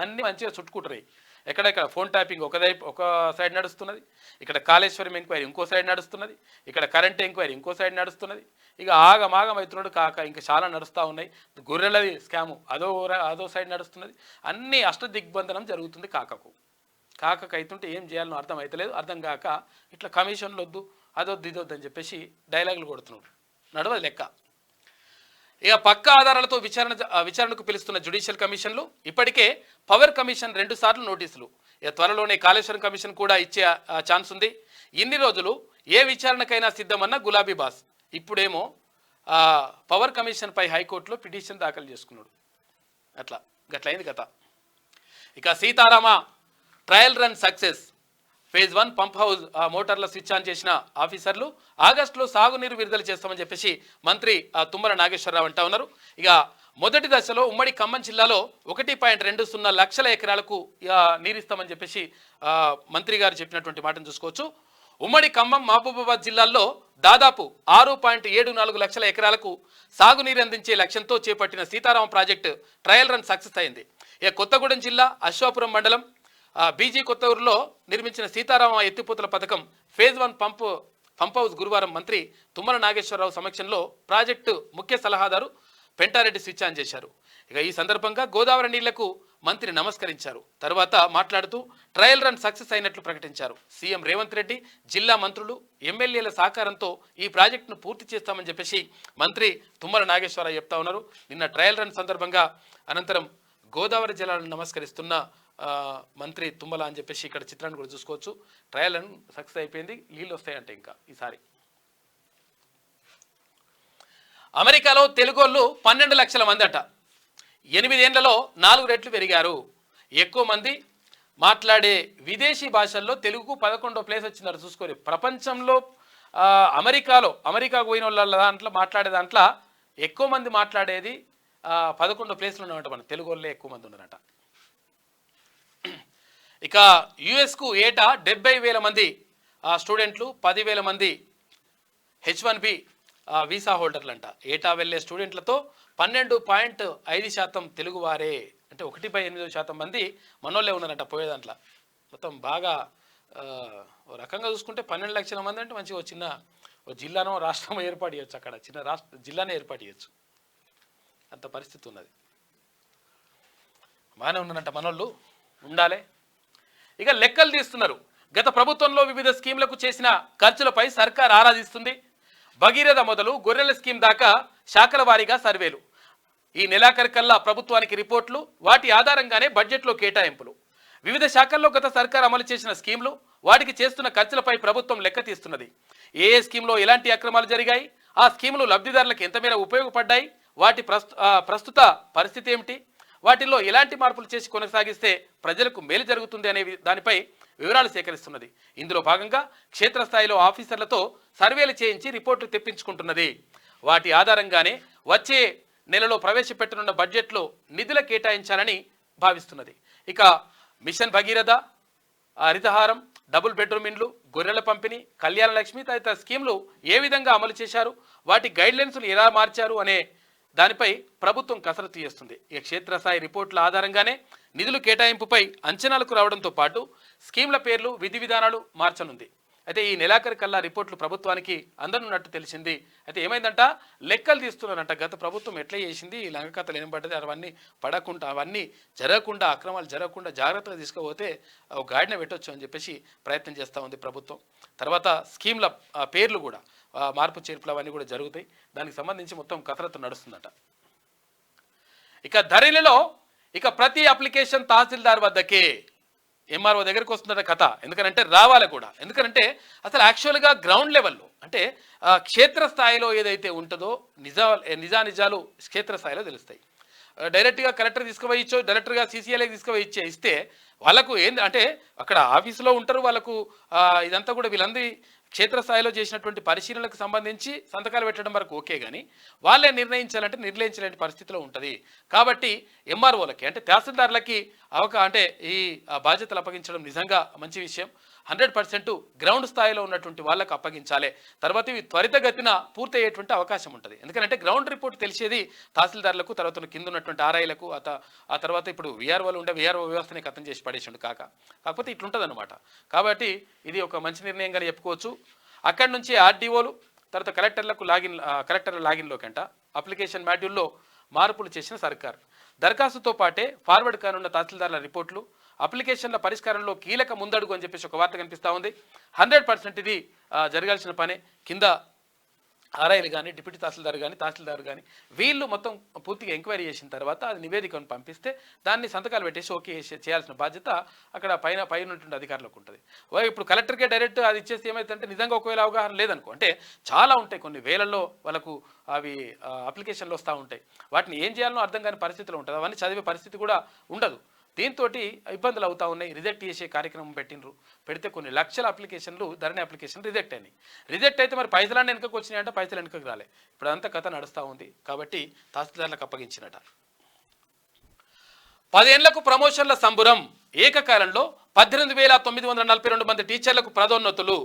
అన్నీ మంచిగా చుట్టుకుంటున్నాయి. ఎక్కడెక్కడ ఫోన్ ట్యాపింగ్ ఒక సైడ్ నడుస్తున్నది, ఇక్కడ కాళేశ్వరం ఎంక్వైరీ ఇంకో సైడ్ నడుస్తున్నది, ఇక్కడ కరెంట్ ఎంక్వైరీ ఇంకో సైడ్ నడుస్తున్నది. ఇక ఆగమాగం అవుతున్నాడు కాక ఇంకా చాలా నడుస్తూ ఉన్నాయి. గొర్రెలది స్కాము అదో సైడ్ నడుస్తున్నది. అన్నీ అష్టదిగ్బంధనం జరుగుతుంది కాకకు అవుతుంటే ఏం చేయాలనో అర్థం అవుతలేదు. అర్థం కాక ఇట్లా కమిషన్లు వద్దు అదొద్దు ఇదొద్దు అని చెప్పేసి డైలాగులు కొడుతున్నాడు. నడవదు లెక్క. ఇక పక్క ఆధారాలతో విచారణకు పిలుస్తున్న జ్యుడిషియల్ కమిషన్లు. ఇప్పటికే పవర్ కమిషన్ 2 సార్లు నోటీసులు. ఇక త్వరలోనే కాళేశ్వరం కమిషన్ కూడా ఇచ్చే ఛాన్స్ ఉంది. ఇన్ని రోజులు ఏ విచారణకైనా సిద్ధమన్న గులాబీ బాస్ ఇప్పుడేమో పవర్ కమిషన్పై హైకోర్టులో పిటిషన్ దాఖలు చేసుకున్నాడు. గట్లయింది కథ. ఇక Sitarama trial run success. Phase 1 pump house మోటార్ల స్విచ్ ఆన్ చేసిన ఆఫీసర్లు ఆగస్టులో సాగునీరు విడుదల చేస్తామని చెప్పేసి మంత్రి తుమ్మల నాగేశ్వరరావు అంటా ఉన్నారు. ఇక మొదటి దశలో ఉమ్మడి ఖమ్మం జిల్లాలో 1.20 లక్షల ఎకరాలకు నీరిస్తామని చెప్పేసి మంత్రి గారు చెప్పినటువంటి మాటను చూసుకోవచ్చు. ఉమ్మడి ఖమ్మం మహబూబాబాద్ జిల్లాల్లో దాదాపు 6.74 లక్షల ఎకరాలకు సాగునీరు అందించే లక్ష్యంతో చేపట్టిన Sitarama project trial run success అయింది. ఇక కొత్తగూడెం జిల్లా అశ్వాపురం మండలం బీజీ కొత్తూరులో నిర్మించిన సీతారామ ఎత్తిపోతల పథకం ఫేజ్ 1 పంప్ హౌస్ గురువారం మంత్రి తుమ్మల నాగేశ్వరరావు సమక్షంలో ప్రాజెక్టు ముఖ్య సలహాదారు పెంటారెడ్డి స్విచ్ ఆన్ చేశారు. ఇక ఈ సందర్భంగా గోదావరి నీళ్లకు మంత్రి నమస్కరించారు. తర్వాత మాట్లాడుతూ ట్రయల్ రన్ సక్సెస్ అయినట్లు ప్రకటించారు. సీఎం రేవంత్ రెడ్డి, జిల్లా మంత్రులు, ఎమ్మెల్యేల సహకారంతో ఈ ప్రాజెక్టును పూర్తి చేస్తామని చెప్పేసి మంత్రి తుమ్మల నాగేశ్వరరావు చెప్తా ఉన్నారు. నిన్న ట్రయల్ రన్ సందర్భంగా అనంతరం గోదావరి జలాలను నమస్కరిస్తున్న మంత్రి తుమ్మల అని చెప్పేసి ఇక్కడ చిత్రాన్ని కూడా చూసుకోవచ్చు. ట్రయల్ రన్ సక్సెస్ అయిపోయింది, నీళ్ళు వస్తాయంటే ఇంకా ఈసారి. అమెరికాలో తెలుగోళ్ళు 12 లక్షల మంది అట. 8 ఏళ్లలో 4 రెట్లు పెరిగారు. ఎక్కువ మంది మాట్లాడే విదేశీ భాషల్లో తెలుగుకు 11వ ప్లేస్ వచ్చిందని చూసుకోరు. ప్రపంచంలో అమెరికాకు పోయిన వాళ్ళ దాంట్లో మాట్లాడే దాంట్లో ఎక్కువ మంది మాట్లాడేది 11వ ప్లేస్లో ఉన్నమాట. మన తెలుగు వాళ్ళే ఎక్కువ మంది ఉన్నారట. ఇక యుఎస్కు ఏటా 70,000 మంది స్టూడెంట్లు, 10,000 మంది H1B వీసా హోల్డర్లు అంట. ఏటా వెళ్లే స్టూడెంట్లతో 12.5% తెలుగువారే, అంటే 1/8% మంది మనోళ్ళే ఉన్నారంట పోయే దాంట్లో. మొత్తం బాగా రకంగా చూసుకుంటే 12 లక్షల మంది అంటే మంచిగా చిన్న జిల్లానో రాష్ట్రమో ఏర్పాటు చేయొచ్చు. అక్కడ చిన్న జిల్లానే ఏర్పాటు చేయొచ్చు, అంత పరిస్థితి ఉన్నది. బాగానే ఉన్నారంట మనోళ్ళు, ఉండాలి. ఇక లెక్కలు తీస్తున్నారు. గత ప్రభుత్వంలో వివిధ స్కీమ్లకు చేసిన ఖర్చులపై సర్కార్ ఆరాధిస్తుంది. భగీరథ మొదలు గొర్రెల స్కీమ్ దాకా శాఖల వారీగా సర్వేలు. ఈ నెలాఖరికల్లా ప్రభుత్వానికి రిపోర్ట్లు, వాటి ఆధారంగానే బడ్జెట్లో కేటాయింపులు. వివిధ శాఖల్లో గత సర్కార్ అమలు చేసిన స్కీమ్లు, వాటికి చేస్తున్న ఖర్చులపై ప్రభుత్వం లెక్క తీస్తున్నది. ఏ స్కీమ్లో ఎలాంటి అక్రమాలు జరిగాయి, ఆ స్కీములు లబ్ధిదారులకు ఎంత మేర ఉపయోగపడ్డాయి, వాటి ప్రస్తుత పరిస్థితి ఏమిటి, వాటిల్లో ఎలాంటి మార్పులు చేసి కొనసాగిస్తే ప్రజలకు మేలు జరుగుతుంది అనే దానిపై వివరాలు సేకరిస్తున్నది. ఇందులో భాగంగా క్షేత్రస్థాయిలో ఆఫీసర్లతో సర్వేలు చేయించి రిపోర్టులు తెప్పించుకుంటున్నది. వాటి ఆధారంగానే వచ్చే నెలలో ప్రవేశపెట్టనున్న బడ్జెట్లో నిధుల కేటాయించాలని భావిస్తున్నది. ఇక mission Bhagiratha, Harithaharam, double bedroom ఇండ్లు, గొర్రెల పంపిణీ, కళ్యాణ లక్ష్మి తదితర స్కీమ్లు ఏ విధంగా అమలు చేశారు, వాటి గైడ్లైన్స్లు ఎలా మార్చారు అనే దానిపై ప్రభుత్వం కసరత్తు చేస్తుంది. ఈ క్షేత్రస్థాయి రిపోర్టుల ఆధారంగానే నిధులు కేటాయింపుపై అంచనాలకు రావడంతో పాటు స్కీమ్ల పేర్లు, విధి విధానాలు మార్చనుంది. అయితే ఈ నెలాఖరికల్లా రిపోర్టులు ప్రభుత్వానికి అందనున్నట్టు తెలిసింది. అయితే ఏమైందంట, లెక్కలు తీస్తున్నారంట. గత ప్రభుత్వం ఎట్లా చేసింది, ఈ లంగ కథలు ఏం పడ్డది, అవన్నీ జరగకుండా, అక్రమాలు జరగకుండా జాగ్రత్తగా తీసుకుపోతే ఒక గాడిన పెట్టొచ్చు అని చెప్పేసి ప్రయత్నం చేస్తూ ఉంది ప్రభుత్వం. తర్వాత స్కీమ్ల పేర్లు కూడా మార్పు చేర్పులు అవన్నీ కూడా జరుగుతాయి. దానికి సంబంధించి మొత్తం కసరత్తు నడుస్తుందట. ఇక ధరణిలో ప్రతి అప్లికేషన్ తహసీల్దార్ వద్దకే, ఎంఆర్ఓ దగ్గరికి వస్తుందట కథ. ఎందుకంటే రావాలి కూడా. ఎందుకంటే అసలు యాక్చువల్గా గ్రౌండ్ లెవెల్లో అంటే క్షేత్రస్థాయిలో ఏదైతే ఉంటుందో నిజాలు క్షేత్రస్థాయిలో తెలుస్తాయి. డైరెక్ట్గా కలెక్టర్ తీసుకుపోయిచ్చో, డైరెక్టర్గా సీసీఎల్ఏకి తీసుకుపోయి ఇస్తే వాళ్ళకు ఏంది అంటే అక్కడ ఆఫీసులో ఉంటారు, వాళ్ళకు ఇదంతా కూడా వీళ్ళందరి క్షేత్రస్థాయిలో చేసినటువంటి పరిశీలనలకు సంబంధించి సంతకాలు పెట్టడం వరకు ఓకే, కానీ వాళ్ళే నిర్ణయించలేని పరిస్థితిలో ఉంటుంది. కాబట్టి ఎంఆర్ఓలకి అంటే తహసీల్దార్లకి అంటే ఈ బాధ్యతలు అప్పగించడం నిజంగా మంచి విషయం. 100% గ్రౌండ్ స్థాయిలో ఉన్నటువంటి వాళ్ళకు అప్పగించాలి. తర్వాత ఇవి త్వరితగతిన పూర్తి అయ్యేటువంటి అవకాశం ఉంటుంది. ఎందుకంటే గ్రౌండ్ రిపోర్ట్ తెలిసేది తహసీల్దార్లకు, తర్వాత కింద ఉన్నటువంటి ఆర్ఐలకు, ఆ తర్వాత ఇప్పుడు వీఆర్ఓలు ఉండే వీఆర్ఓ వ్యవస్థని కథం చేసి పడేసిండు కాకపోతే ఇట్లుంటుంది అనమాట. కాబట్టి ఇది ఒక మంచి నిర్ణయంగానే చెప్పుకోవచ్చు. అక్కడి నుంచి ఆర్డీఓలు, తర్వాత కలెక్టర్ల లాగిన్లోకి అంట అప్లికేషన్ మాడ్యూల్లో మార్పులు చేసిన సర్కార్. దరఖాస్తుతో పాటే ఫార్వర్డ్ కానున్న తహసీల్దార్ల రిపోర్టులు, అప్లికేషన్ల పరిష్కారంలో కీలక ముందడుగు అని చెప్పేసి ఒక వార్త కనిపిస్తూ ఉంది. 100% ఇది జరగాల్సిన పనే. కింద ఆర్ఐలు కానీ, డిప్యూటీ తహసీల్దార్ కానీ వీళ్ళు మొత్తం పూర్తిగా ఎంక్వైరీ చేసిన తర్వాత అది నివేదికను పంపిస్తే దాన్ని సంతకాలు పెట్టేసి ఓకే చేయాల్సిన బాధ్యత అక్కడ పైన ఉన్నటువంటి అధికారులకు ఉంటుంది. ఇప్పుడు కలెక్టర్కే డైరెక్ట్ అది ఇచ్చేస్తే ఏమైతుందంటే నిజంగా ఒకవేళ అవగాహన లేదనుకో, అంటే చాలా ఉంటాయి, కొన్ని వేలల్లో వాళ్ళకు అవి అప్లికేషన్లు వస్తూ ఉంటాయి. వాటిని ఏం చేయాలనో అర్థం కాని పరిస్థితిలో ఉంటుంది. అవన్నీ చదివే పరిస్థితి కూడా ఉండదు. దీంతో ఇబ్బందులు అవుతా ఉన్నాయి. రిజెక్ట్ చేసే కార్యక్రమం పెట్టినరు. పెడితే కొన్ని లక్షల అప్లికేషన్లు ధరణి అప్లికేషన్లు రిజెక్ట్ అయినాయి. రిజెక్ట్ అయితే మరి పైసలన్నీ వెనుకకు వచ్చినాయంటే పైసలు వెనుకకు రాలే. ఇప్పుడు అంతా కథ నడుస్తూ ఉంది. కాబట్టి తహసీల్దార్లకు అప్పగించినట. 10 ఏళ్లకు ప్రమోషన్ల సంబురం. ఏకకాలంలో 18,942 మంది టీచర్లకు పదోన్నతులు.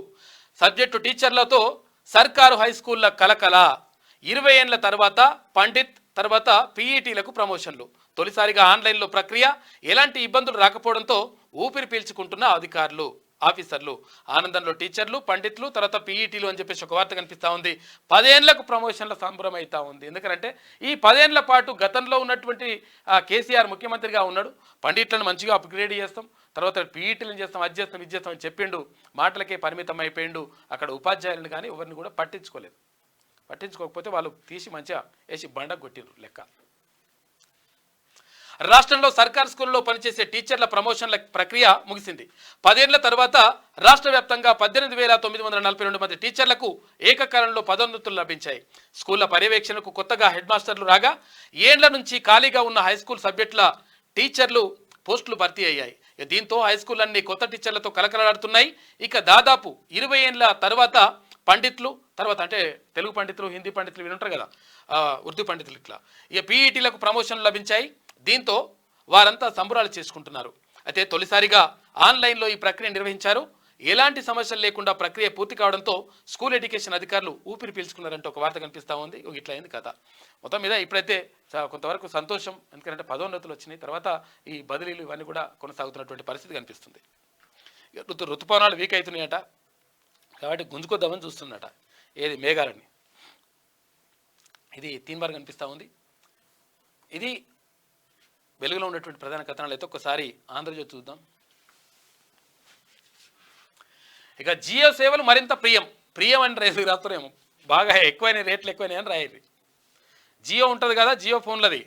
సబ్జెక్టు టీచర్లతో సర్కారు హై స్కూళ్ల కలకల. 20 ఏళ్ల తర్వాత పండిత్, తర్వాత పీఈటీలకు ప్రమోషన్లు. తొలిసారిగా ఆన్లైన్లో ప్రక్రియ. ఎలాంటి ఇబ్బందులు రాకపోవడంతో ఊపిరి పీల్చుకుంటున్న అధికారులు, ఆఫీసర్లు. ఆనందంలో టీచర్లు, పండితులు, తర్వాత పీఈటీలు అని చెప్పేసి ఒక వార్త కనిపిస్తూ ఉంది. 10 ఏళ్లకు ప్రమోషన్ల సంబరం అవుతా ఉంది. ఎందుకంటే ఈ 10 ఏళ్ల పాటు గతంలో ఉన్నటువంటి కేసీఆర్ ముఖ్యమంత్రిగా ఉన్నాడు. పండిట్లను మంచిగా అప్గ్రేడ్ చేస్తాం, తర్వాత పీఈటీలను చేస్తాం, అది చేస్తాం, ఇది చేస్తాం అని చెప్పిండు. మాటలకే పరిమితం అయిపోయిండు. అక్కడ ఉపాధ్యాయులను కానీ ఎవరిని కూడా పట్టించుకోలేదు. పట్టించుకోకపోతే వాళ్ళు తీసి మంచిగా వేసి బండ కొట్టిండ్రు లెక్క. రాష్ట్రంలో సర్కార్ స్కూల్లో పనిచేసే టీచర్ల ప్రమోషన్ల ప్రక్రియ ముగిసింది. 10 ఏళ్ల తర్వాత రాష్ట్ర వ్యాప్తంగా 18,942 మంది టీచర్లకు ఏకకాలంలో పదోన్నతులు లభించాయి. స్కూళ్ల పర్యవేక్షణకు కొత్తగా హెడ్ మాస్టర్లు రాగా, ఏళ్ల నుంచి ఖాళీగా ఉన్న హైస్కూల్ సబ్జెక్టుల టీచర్లు పోస్టులు భర్తీ అయ్యాయి. దీంతో హైస్కూల్ అన్ని కొత్త టీచర్లతో కలకలాడుతున్నాయి. ఇక దాదాపు 20 ఏళ్ల తర్వాత పండితులు, తర్వాత అంటే తెలుగు పండితులు, హిందీ పండితులు వినుంటారు కదా, ఉర్దూ పండితులు, ఇట్లా ఇక పీఈటీలకు ప్రమోషన్లు లభించాయి. దీంతో వారంతా సంబరాలు చేసుకుంటున్నారు. అయితే తొలిసారిగా ఆన్లైన్లో ఈ ప్రక్రియ నిర్వహించారు. ఎలాంటి సమస్యలు లేకుండా ప్రక్రియ పూర్తి కావడంతో స్కూల్ ఎడ్యుకేషన్ అధికారులు ఊపిరి పీల్చుకున్నారంటే ఒక వార్త కనిపిస్తూ ఉంది. ఇట్లా అయింది కథ. మొత్తం మీద ఇప్పుడైతే కొంతవరకు సంతోషం. ఎందుకంటే పదోన్నతులు వచ్చినాయి. తర్వాత ఈ బదిలీలు ఇవన్నీ కూడా కొనసాగుతున్నటువంటి పరిస్థితి కనిపిస్తుంది. ఋతుపవనాలు వీక్ అవుతున్నాయట, కాబట్టి గుంజుకొద్దామని చూస్తున్నట ఏది మేఘాలని. ఇది తీన్బార్ కనిపిస్తూ ఉంది. ఇది వెలుగులో ఉన్నటువంటి ప్రధాన కథనాలు. అయితే ఒక్కసారి ఆంధ్రజ్యోతి చూద్దాం. ఇక జియో సేవలు మరింత ప్రియం అని రేసు రాస్తారేమో, బాగా ఎక్కువైన రేట్లు ఎక్కువైనాయి అని రాయండి. జియో ఉంటుంది కదా, జియో ఫోన్లది.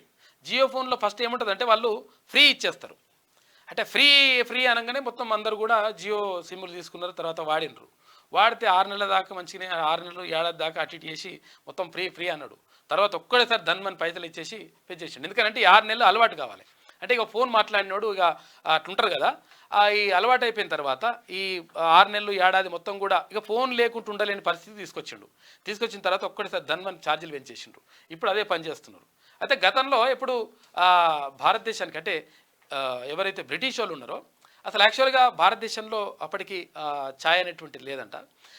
జియో ఫోన్లో ఫస్ట్ ఏముంటుంది అంటే వాళ్ళు ఫ్రీ ఇచ్చేస్తారు. అంటే ఫ్రీ అనగానే మొత్తం అందరు కూడా జియో సిమ్లు తీసుకున్నారు, తర్వాత వాడినరు. వాడితే 6 నెలల దాకా మంచిగానే, 6 నెలలు ఏడాది దాకా అటు ఇటు చేసి మొత్తం ఫ్రీ అన్నాడు. తర్వాత ఒక్కడేసారి ధన్మని పైసలు ఇచ్చేసి పే చేసిండు. ఎందుకంటే 6 నెలలు అలవాటు కావాలి. అంటే ఇక ఫోన్ మాట్లాడినోడు ఇక అట్లుంటారు కదా, ఈ అలవాటు అయిపోయిన తర్వాత ఈ 6 నెలలు ఏడాది మొత్తం కూడా ఇక ఫోన్ లేకుండా ఉండలేని పరిస్థితి తీసుకొచ్చిన తర్వాత ఒక్కడేసారి ధన్మని ఛార్జీలు పెంచేసిండ్రు. ఇప్పుడు అదే పని చేస్తున్నారు. అయితే గతంలో ఎప్పుడు భారతదేశానికి అంటే ఎవరైతే బ్రిటిష్ వాళ్ళు ఉన్నారో అసలు యాక్చువల్గా భారతదేశంలో అప్పటికి ఛాయ్ అనేటువంటిది లేదంట.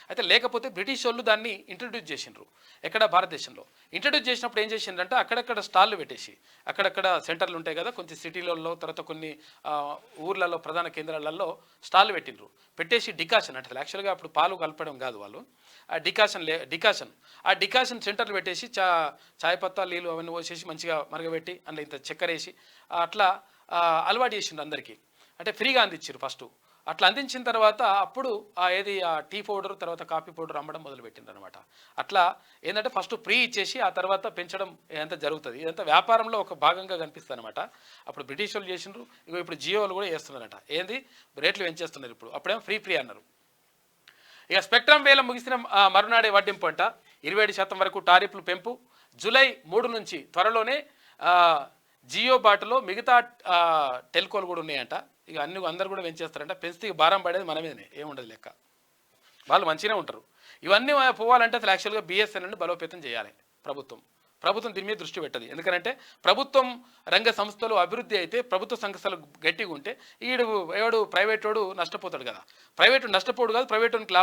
అయితే లేకపోతే బ్రిటిష్ వాళ్ళు దాన్ని ఇంట్రడ్యూస్ చేసిండ్రు. ఎక్కడ భారతదేశంలో ఇంట్రడ్యూస్ చేసినప్పుడు ఏం చేసిండ్రంటే అక్కడక్కడ స్టాళ్ళు పెట్టేసి, అక్కడక్కడ సెంటర్లు ఉంటాయి కదా కొన్ని సిటీలలో, తర్వాత కొన్ని ఊర్లలో, ప్రధాన కేంద్రాలలో స్టాళ్ళు పెట్టేసి డికాషన్ అంటే యాక్చువల్గా అప్పుడు పాలు కలపడం కాదు వాళ్ళు, ఆ డికాషన్ సెంటర్లు పెట్టేసి చాయ్ పత్తా నీళ్ళు అవన్నీ పోసేసి మంచిగా మరగబెట్టి అందులో ఇంత చక్కెర వేసి అట్లా అలవాటు చేసిండ్రు అందరికీ. అంటే ఫ్రీగా అందించారు ఫస్ట్. అట్లా అందించిన తర్వాత అప్పుడు ఆ టీ పౌడర్, తర్వాత కాఫీ పౌడర్ అమ్మడం మొదలుపెట్టిండ్రు అనమాట. అట్లా ఏంటంటే ఫస్ట్ ఫ్రీ ఇచ్చేసి ఆ తర్వాత పెంచడం ఇదంతా జరుగుతుంది. ఇదంతా వ్యాపారంలో ఒక భాగంగా కనిపిస్తుంది అనమాట. అప్పుడు బ్రిటిష్ వాళ్ళు చేసిండ్రు, ఇప్పుడు జియో వాళ్ళు కూడా చేస్తున్నారట. రేట్లు పెంచేస్తున్నారు ఇప్పుడు. అప్పుడేమో ఫ్రీ అన్నారు. ఇక స్పెక్ట్రమ్ వేలం ముగిసిన మరునాడే వడ్డింపు అంట. 27% వరకు టారిఫ్లు పెంపు. జూలై 3 నుంచి త్వరలోనే జియో బాటలో మిగతా టెల్కోలు కూడా ఉన్నాయంట. ఇక అందరు కూడా పెంచేస్తారంట. పెంచితే భారం పడేది మన మీదనే, ఏముండదు లెక్క. వాళ్ళు మంచిగానే ఉంటారు. ఇవన్నీ పోవాలంటే అసలు యాక్చువల్గా బిఎస్ఎన్ఎల్ని బలోపేతం చేయాలి ప్రభుత్వం దీని మీద దృష్టి పెట్టదు. ఎందుకంటే ప్రభుత్వం రంగ సంస్థలు అభివృద్ధి అయితే, ప్రభుత్వ సంస్థలు గట్టిగా ఉంటే ఎవడు ప్రైవేట్ వాడు నష్టపోతాడు కదా. ప్రైవేటు నష్టపోడు కాదు, ప్రైవేట్ వానికి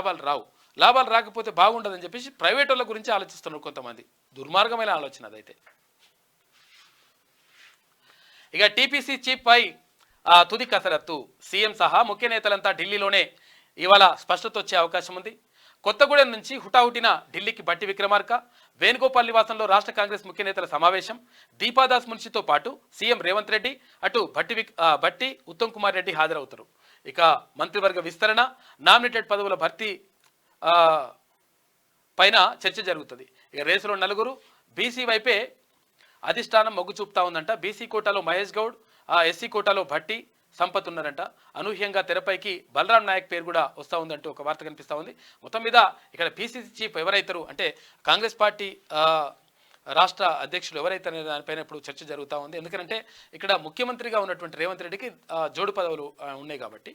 లాభాలు రాకపోతే బాగుండదని చెప్పేసి ప్రైవేట్ వాళ్ళ గురించి ఆలోచిస్తున్నారు కొంతమంది. దుర్మార్గమైన ఆలోచన అదైతే. ఇక టీపీసీ చీఫ్ పై తుది కసరత్తు. సీఎం సహా ముఖ్య నేతలంతా ఢిల్లీలోనే ఇవాళ స్పష్టత వచ్చే అవకాశం ఉంది. కొత్తగూడెం నుంచి హుటాహుటిన ఢిల్లీకి బట్టి విక్రమార్క, వేణుగోపాల్ నివాసంలో రాష్ట్ర కాంగ్రెస్ ముఖ్య నేతల సమావేశం. దీపాదాస్ మున్షితో పాటు సీఎం రేవంత్ రెడ్డి, అటు బట్టి ఉత్తమ్ కుమార్ రెడ్డి హాజరవుతారు. ఇక మంత్రివర్గ విస్తరణ, నామినేటెడ్ పదవుల భర్తీ పైన చర్చ జరుగుతుంది. ఇక రేసులో 4, బీసీ వైపే అధిష్టానం మొగ్గు చూపుతా ఉందంట. బీసీ కోటాలో మహేష్ గౌడ్, ఎస్సీ కోటాలో భట్టి, సంపత్ ఉన్నారంట. అనూహ్యంగా తెరపైకి బలరాం నాయక్ పేరు కూడా వస్తూ ఉందంటూ ఒక వార్త కనిపిస్తూ ఉంది. మొత్తం మీద ఇక్కడ పీసీసీ చీఫ్ ఎవరైతారు అంటే కాంగ్రెస్ పార్టీ రాష్ట్ర అధ్యక్షులు ఎవరైతే అనే దానిపైన ఇప్పుడు చర్చ జరుగుతూ ఉంది. ఎందుకంటే ఇక్కడ ముఖ్యమంత్రిగా ఉన్నటువంటి రేవంత్ రెడ్డికి జోడు పదవులు ఉన్నాయి కాబట్టి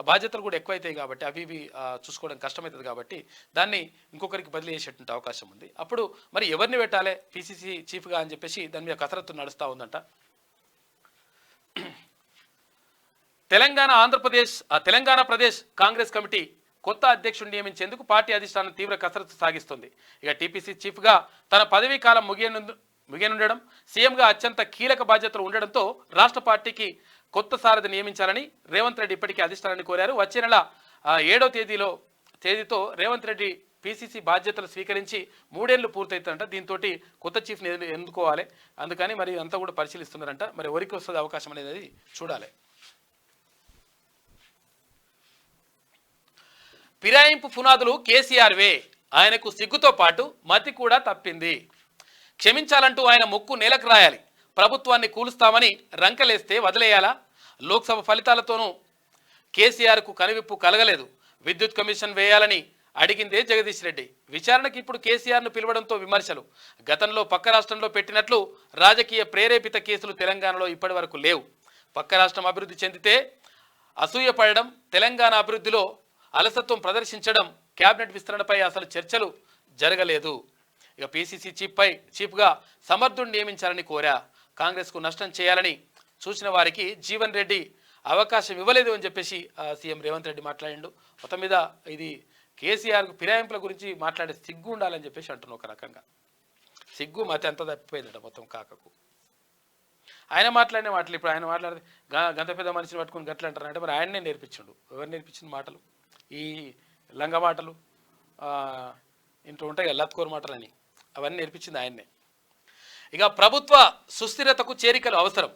బాధ్యతలు కూడా ఎక్కువైతాయి కాబట్టి అవి ఇవి చూసుకోవడం కష్టమవుతుంది కాబట్టి దాన్ని ఇంకొకరికి బదిలీ చేసేటువంటి అవకాశం ఉంది. అప్పుడు మరి ఎవరిని పెట్టాలి పిసిసి చీఫ్గా అని చెప్పేసి దాని మీద కసరత్తు నడుస్తూ ఉందంట. తెలంగాణ ప్రదేశ్ కాంగ్రెస్ కమిటీ కొత్త అధ్యక్షుడిని నియమించేందుకు పార్టీ అధిష్టానం తీవ్ర కసరత్తు సాగిస్తుంది. ఇక టీపీసీ చీఫ్గా తన పదవీ కాలం ముగియనుండడం, సీఎంగా అత్యంత కీలక బాధ్యతలు ఉండడంతో రాష్ట్ర పార్టీకి కొత్త సారథి నియమించాలని రేవంత్ రెడ్డి ఇప్పటికే అధిష్టానాన్ని కోరారు. వచ్చే నెల 7వ తేదీతో రేవంత్ రెడ్డి పీసీసీ బాధ్యతలు స్వీకరించి 3 ఏళ్లు పూర్తవుతారంట. దీంతో కొత్త చీఫ్ని ఎన్నుకోవాలి. అందుకని మరి అంతా కూడా పరిశీలిస్తున్నారంట. మరి ఎవరికి వస్తుంది అవకాశం అనేది చూడాలి. ఫిరాయింపు పునాదులు కేసీఆర్ వే, ఆయనకు సిగ్గుతో పాటు మతి కూడా తప్పింది. క్షమించాలంటూ ఆయన ముక్కు నేలకు రాయాలి. ప్రభుత్వాన్ని కూలుస్తామని రంకెలేస్తే వదిలేయాలా? లోక్సభ ఫలితాలతోనూ కేసీఆర్కు కనువిప్పు కలగలేదు. విద్యుత్ కమిషన్ వేయాలని అడిగిందే జగదీష్ రెడ్డి. విచారణకి ఇప్పుడు కేసీఆర్ను పిలవడంతో విమర్శలు. గతంలో పక్క రాష్ట్రంలో పెట్టినట్లు రాజకీయ ప్రేరేపిత కేసులు తెలంగాణలో ఇప్పటి వరకు లేవు. పక్క రాష్ట్రం అభివృద్ధి చెందితే అసూయపడడం, తెలంగాణ అభివృద్ధిలో అలసత్వం ప్రదర్శించడం, క్యాబినెట్ విస్తరణపై అసలు చర్చలు జరగలేదు. ఇక పీసీసీ చీఫ్గా సమర్థుడిని నియమించాలని కోరా. కాంగ్రెస్కు నష్టం చేయాలని చూసిన వారికి జీవన్ రెడ్డి అవకాశం ఇవ్వలేదు అని చెప్పేసి సీఎం రేవంత్ రెడ్డి మాట్లాడిండు. మొత్తం మీద ఇది కేసీఆర్కు ఫిరాయింపుల గురించి మాట్లాడే సిగ్గు ఉండాలని చెప్పేసి అంటున్నాను. ఒక రకంగా సిగ్గు మతి ఎంత తప్పిపోయిందట మొత్తం కాకకు. ఆయన మాట్లాడిన మాటలు ఇప్పుడు ఆయన మాట్లాడితే గంత పెద్ద మనిషిని పట్టుకుని గట్ల అంటారంటే మరి ఆయన్నే నేర్పించిండు. ఎవరు నేర్పించిన మాటలు? ఈ లంగ మాటలు ఇంట్లో ఉంటాయి కదా, లత్కోర్ మాటలు అని, అవన్నీ నేర్పించింది ఆయన్నే. ఇక ప్రభుత్వ సుస్థిరతకు చేరికలు అవసరం.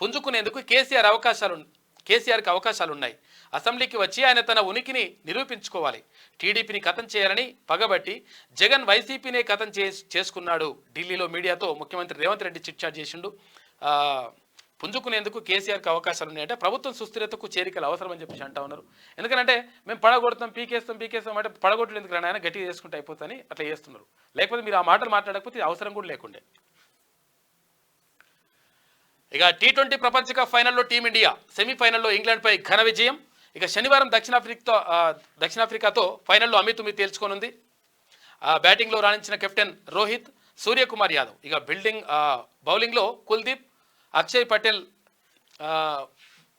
పుంజుకునేందుకు కేసీఆర్కి అవకాశాలున్నాయి. అసెంబ్లీకి వచ్చి ఆయన తన ఉనికిని నిరూపించుకోవాలి. టీడీపీని ఖతం చేయాలని పగబట్టి జగన్ వైసీపీనే ఖతం చేసుకున్నాడు. ఢిల్లీలో మీడియాతో ముఖ్యమంత్రి రేవంత్ రెడ్డి చిట్చాట్ చేసిండు. పుంజుకునేందుకు కేసీఆర్కి అవకాశాలు ఉన్నాయంటే ప్రభుత్వం సుస్థిరతకు చేరికలు అవసరం అని చెప్పేసి అంటా ఉన్నారు. ఎందుకంటే మేము పడగొడతాం పీకేస్తాం అంటే పడగొట్టలు ఎందుకు ఆయన గట్టిగా చేసుకుంటే అయిపోతుందని అట్లా చేస్తున్నారు. లేకపోతే మీరు ఆ మాటలు మాట్లాడకపోతే అవసరం కూడా లేకుండే. ఇక T20 ప్రపంచ కప్ ఫైనల్లో టీమిండియా సెమీఫైనల్లో ఇంగ్లాండ్పై ఘన విజయం. ఇక శనివారం దక్షిణాఫ్రికాతో ఫైనల్లో అమితుమి తేల్చుకోనుంది. బ్యాటింగ్లో రాణించిన కెప్టెన్ రోహిత్, సూర్యకుమార్ యాదవ్. ఇక బౌలింగ్లో కుల్దీప్, అక్షయ్ పటేల్,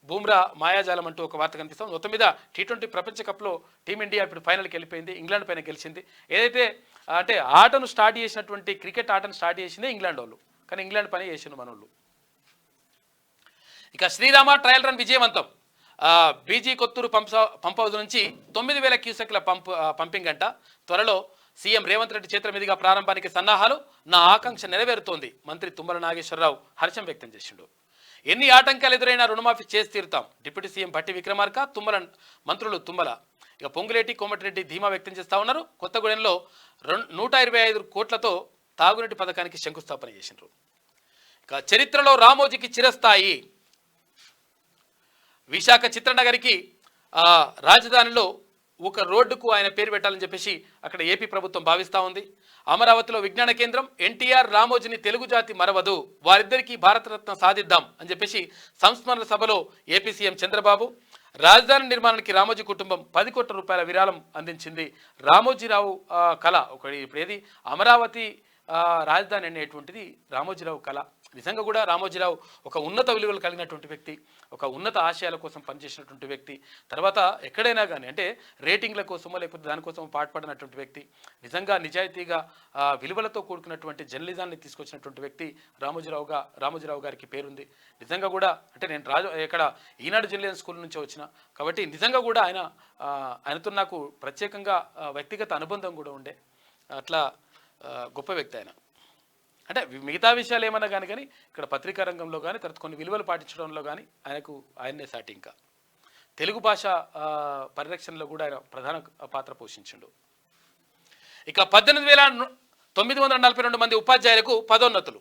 బూమ్రా మాయాజాలం అంటూ ఒక వార్త కనిపిస్తాం. మొత్తం మీద T20 ప్రపంచ కప్లో టీమిండియా ఇప్పుడు ఫైనల్కి వెళ్ళిపోయింది. ఇంగ్లాండ్ పైన గెలిచింది. ఏదైతే అంటే ఆటను స్టార్ట్ చేసినటువంటి క్రికెట్ ఆటను స్టార్ట్ చేసిందే ఇంగ్లాండ్ వాళ్ళు, కానీ ఇంగ్లాండ్ పని చేసిండు మనోళ్ళు. ఇక శ్రీరామ ట్రయల్ రన్ విజయవంతం. బీజీ కొత్తూరు పంప్ హౌస్ నుంచి 9,000 క్యూసెక్ల పంపింగ్ అంట. త్వరలో సీఎం రేవంత్ రెడ్డి చేతుల మీదుగా ప్రారంభానికి సన్నాహాలు. నా ఆకాంక్ష నెరవేరుతోంది. మంత్రి తుమ్మల నాగేశ్వరరావు హర్షం వ్యక్తం చేసిండు. ఎన్ని ఆటంకాలు ఎదురైనా రుణమాఫీ చేసి తీరుతాం. డిప్యూటీ సీఎం భట్టి విక్రమార్క, మంత్రులు తుమ్మల, ఇక పొంగులేటి, కోమటిరెడ్డి ధీమా వ్యక్తం చేస్తూ ఉన్నారు. కొత్తగూడెంలో 125 కోట్లతో తాగునీటి పథకానికి శంకుస్థాపన చేసిండ్రు. ఇక చరిత్రలో రామోజీకి చిరస్థాయి. విశాఖ చిత్రనగరికి రాజధానిలో ఒక రోడ్డుకు ఆయన పేరు పెట్టాలని చెప్పేసి అక్కడ ఏపీ ప్రభుత్వం భావిస్తూ ఉంది. అమరావతిలో విజ్ఞాన కేంద్రం. ఎన్టీఆర్, రామోజీని తెలుగు జాతి మరవదు, వారిద్దరికీ భారతరత్న సాధిద్దాం అని చెప్పేసి సంస్మరణ సభలో ఏపీ సీఎం చంద్రబాబు. రాజధాని నిర్మాణానికి రామోజీ కుటుంబం 10 కోట్ల రూపాయల విరాళం అందించింది. రామోజీరావు కళ ఇప్పుడు ఏది అమరావతి రాజధాని అనేటువంటిది రామోజీరావు కళ. నిజంగా కూడా రామోజీరావు ఒక ఉన్నత విలువలు కలిగినటువంటి వ్యక్తి, ఒక ఉన్నత ఆశయాల కోసం పనిచేసినటువంటి వ్యక్తి. తర్వాత ఎక్కడైనా కానీ అంటే రేటింగ్ల కోసమో లేకపోతే దానికోసం పాటుపడినటువంటి వ్యక్తి. నిజంగా నిజాయితీగా విలువలతో కూడుకున్నటువంటి జర్నలిజాన్ని తీసుకొచ్చినటువంటి వ్యక్తి రామోజీరావు గారికి పేరుంది. నిజంగా కూడా అంటే నేను ఇక్కడ ఈనాడు జర్నలిజం స్కూల్ నుంచి వచ్చిన కాబట్టి నిజంగా కూడా ఆయనతో నాకు ప్రత్యేకంగా వ్యక్తిగత అనుబంధం కూడా ఉండే. అట్లా గొప్ప వ్యక్తి ఆయన. అంటే మిగతా విషయాలు ఏమన్నా కానీ ఇక్కడ పత్రికా రంగంలో కానీ తర్వాత కొన్ని విలువలు పాటించడంలో కానీ ఆయన్నే సాటి. ఇంకా తెలుగు భాష పరిరక్షణలో కూడా ఆయన ప్రధాన పాత్ర పోషించిండు. ఇక 18,942 మంది ఉపాధ్యాయులకు పదోన్నతులు.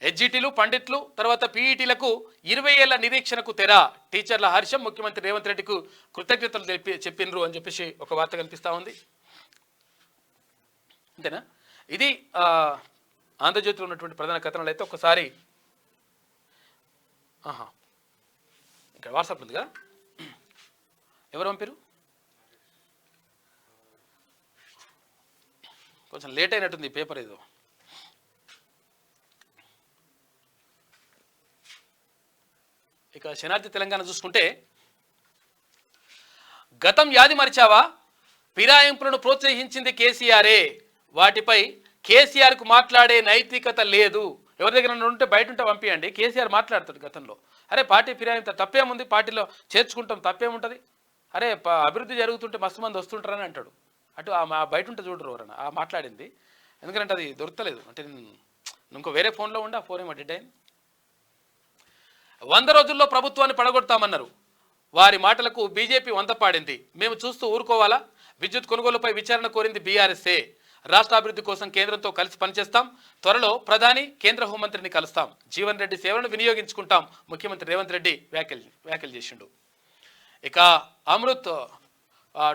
హెచ్జిటీలు, పండిట్లు, తర్వాత పీఈటీలకు 20 ఏళ్ల నిరీక్షణకు తెర. టీచర్ల హర్షం. ముఖ్యమంత్రి రేవంత్ రెడ్డికి కృతజ్ఞతలు చెప్పిండ్రు అని చెప్పేసి ఒక వార్త కనిపిస్తూ ఉంది. అంతేనా? ఇది ఆంధ్రజ్యోతిలో ఉన్నటువంటి ప్రధాన కథనాలు అయితే ఒకసారి ఇక్కడ వాట్సాప్ ఉంది కదా, ఎవరు పంపారు? కొంచెం లేట్ అయినట్టుంది పేపర్ ఏదో. ఇక శనార్థి తెలంగాణ చూసుకుంటే, గతం యాది మరిచావా, ఫిరాయింపులను ప్రోత్సహించింది కేసీఆరే, వాటిపై కేసీఆర్కు మాట్లాడే నైతికత లేదు. ఎవరి దగ్గర ఉంటే బయట ఉంటే పంపించండి. కేసీఆర్ మాట్లాడతాడు గతంలో, అరే పార్టీ ఫిరాయింపు తప్పేముంది, పార్టీలో చేర్చుకుంటాం తప్పేముంటుంది, అరే అభివృద్ధి జరుగుతుంటే మస్తు మంది వస్తుంటారని అంటాడు. అటు బయట ఉంటే చూడరు ఎవరన్నా ఆ మాట్లాడింది, ఎందుకంటే అది దొరకలేదు. అంటే ఇంకో వేరే ఫోన్లో ఉండి ఆ ఫోన్ ఏమో డెడ్ అయింది. 100 రోజుల్లో ప్రభుత్వాన్ని పడగొడతామన్నారు, వారి మాటలకు బీజేపీ వంత పాడింది. మేము చూస్తూ ఊరుకోవాలా? విద్యుత్ కొనుగోలుపై విచారణ కోరింది బీఆర్ఎస్ఏ. రాష్ట్ర అభివృద్ధి కోసం కేంద్రంతో కలిసి పనిచేస్తాం, త్వరలో ప్రధాని కేంద్ర హోంమంత్రిని కలుస్తాం, జీవన్ రెడ్డి సేవలను వినియోగించుకుంటాం, ముఖ్యమంత్రి రేవంత్ రెడ్డి వ్యాఖ్యలు చేసిండు. ఇక అమృత్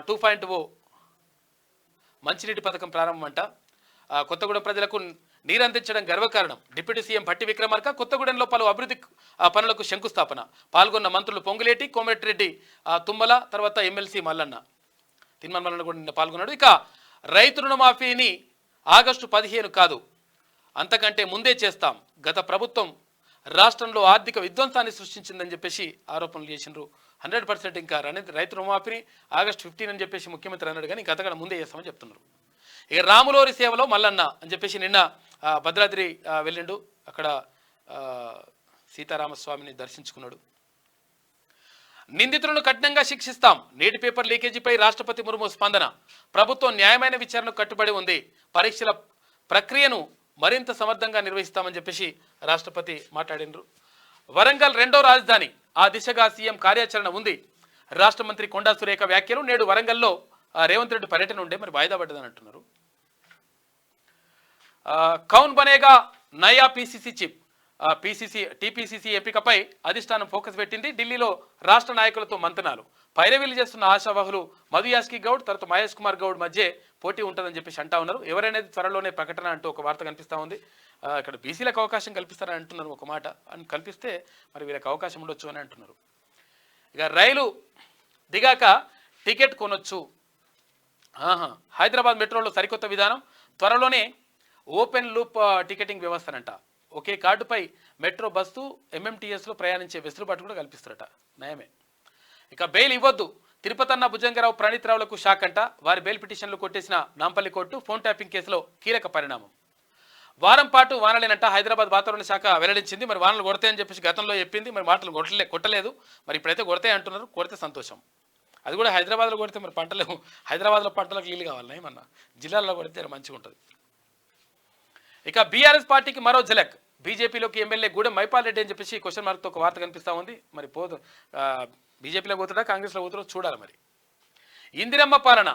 2.0 మంచినీటి పథకం ప్రారంభం అంట. కొత్తగూడెం ప్రజలకు నీరు అందించడం గర్వకారణం. డిప్యూటీ సీఎం భట్టి విక్రమార్క కొత్తగూడెంలో పలు అభివృద్ధి పనులకు శంకుస్థాపన. పాల్గొన్న మంత్రులు పొంగులేటి, కోమటిరెడ్డి, తుమ్మల, తర్వాత ఎమ్మెల్సీ మల్లన్న, తిన్మన్ మల్లన్న కూడా నిన్న పాల్గొన్నాడు. ఇక రైతు రుణమాఫీని ఆగస్టు 15 కాదు అంతకంటే ముందే చేస్తాం, గత ప్రభుత్వం రాష్ట్రంలో ఆర్థిక విధ్వంసాన్ని సృష్టించిందని చెప్పేసి ఆరోపణలు చేసిండ్రు. 100% ఇంకా రైతు రుణమాఫీని ఆగస్టు 15 అని చెప్పేసి ముఖ్యమంత్రి అన్నాడు, కానీ ఇంకా అంతకన్నా ముందే చేస్తామని చెప్తున్నారు. ఇక రాములోరి సేవలో మల్లన్న అని చెప్పేసి నిన్న భద్రాద్రి వెళ్ళిండు, అక్కడ సీతారామస్వామిని దర్శించుకున్నాడు. నిందితులను కఠినంగా శిక్షిస్తాం, నీటి పేపర్ లీకేజీపై రాష్ట్రపతి ముర్ము స్పందన. ప్రభుత్వం న్యాయమైన విచారణకు కట్టుబడి ఉంది, పరీక్షల ప్రక్రియను మరింత సమర్థంగా నిర్వహిస్తామని చెప్పేసి రాష్ట్రపతి మాట్లాడినారు. వరంగల్ రెండో రాజధాని, ఆ దిశగా సీఎం కార్యాచరణ ఉంది. రాష్ట్ర మంత్రి కొండా సురేఖ వ్యాఖ్యలు. నేడు వరంగల్లో రేవంత్ రెడ్డి పర్యటన ఉండే మరి వాయిదా పడ్డదని అంటున్నారు. కౌన్ బనేగా నయా పీసీసీ చీఫ్, టీపీసీసీ ఎంపికపై అధిష్టానం ఫోకస్ పెట్టింది. ఢిల్లీలో రాష్ట్ర నాయకులతో మంతనాలు. పైరవీలు చేస్తున్న ఆశావాహులు మధు యాస్కి గౌడ్ తర్వాత మహేష్ కుమార్ గౌడ్ మధ్య పోటీ ఉంటుందని చెప్పేసి అంటా ఉన్నారు. ఎవరైనా త్వరలోనే ప్రకటన అంటూ ఒక వార్త కనిపిస్తూ ఉంది. ఇక్కడ బీసీలకు అవకాశం కల్పిస్తారని అంటున్నారు ఒక మాట, అని కల్పిస్తే మరి వీళ్ళకి అవకాశం ఉండొచ్చు అని అంటున్నారు. ఇక రైలు దిగాక టికెట్ కొనొచ్చు. హైదరాబాద్ మెట్రోలో సరికొత్త విధానం, త్వరలోనే ఓపెన్ లూప్ టికెటింగ్ వ్యవస్థనంట. ఒకే కార్డుపై మెట్రో, బస్సు, ఎంఎంటీఎస్లో ప్రయాణించే వెసులుబాటు కూడా కల్పిస్తారట. నయమే. ఇక బెయిల్ ఇవ్వద్దు, తిరుపతన్న భుజంగరావు, ప్రణీత్ రావులకు షాక్ అంట. వారి బెయిల్ పిటిషన్లు కొట్టేసిన నాంపల్లి కోర్టు. ఫోన్ ట్యాపింగ్ కేసులో కీలక పరిణామం. వారం పాటు వానలేనంట హైదరాబాద్ వాతావరణ శాఖ వెల్లడించింది. మరి వానలు కొడతాయని చెప్పేసి గతంలో చెప్పింది, మరి మాటలు కొట్టలేదు. మరి ఇప్పుడైతే కొడతాయి అంటున్నారు. కొడితే సంతోషం. అది కూడా హైదరాబాద్లో కొడితే మరి పంటలు, హైదరాబాద్లో పంటలకు నీళ్ళు కావాలి, ఏమన్నా జిల్లాల్లో కొడితే మంచిగా ఉంటుంది. ఇక బీఆర్ఎస్ పార్టీకి మరో జలక్. బీజేపీలోకి ఎమ్మెల్యే గూడెం మైపాల్ రెడ్డి అని చెప్పేసి క్వశ్చన్ మార్క్తో ఒక వార్త కనిపిస్తూ ఉంది. మరి బీజేపీలో పోతాడా కాంగ్రెస్లో పోతాడో చూడాలి. మరి ఇందిరమ్మ పాలన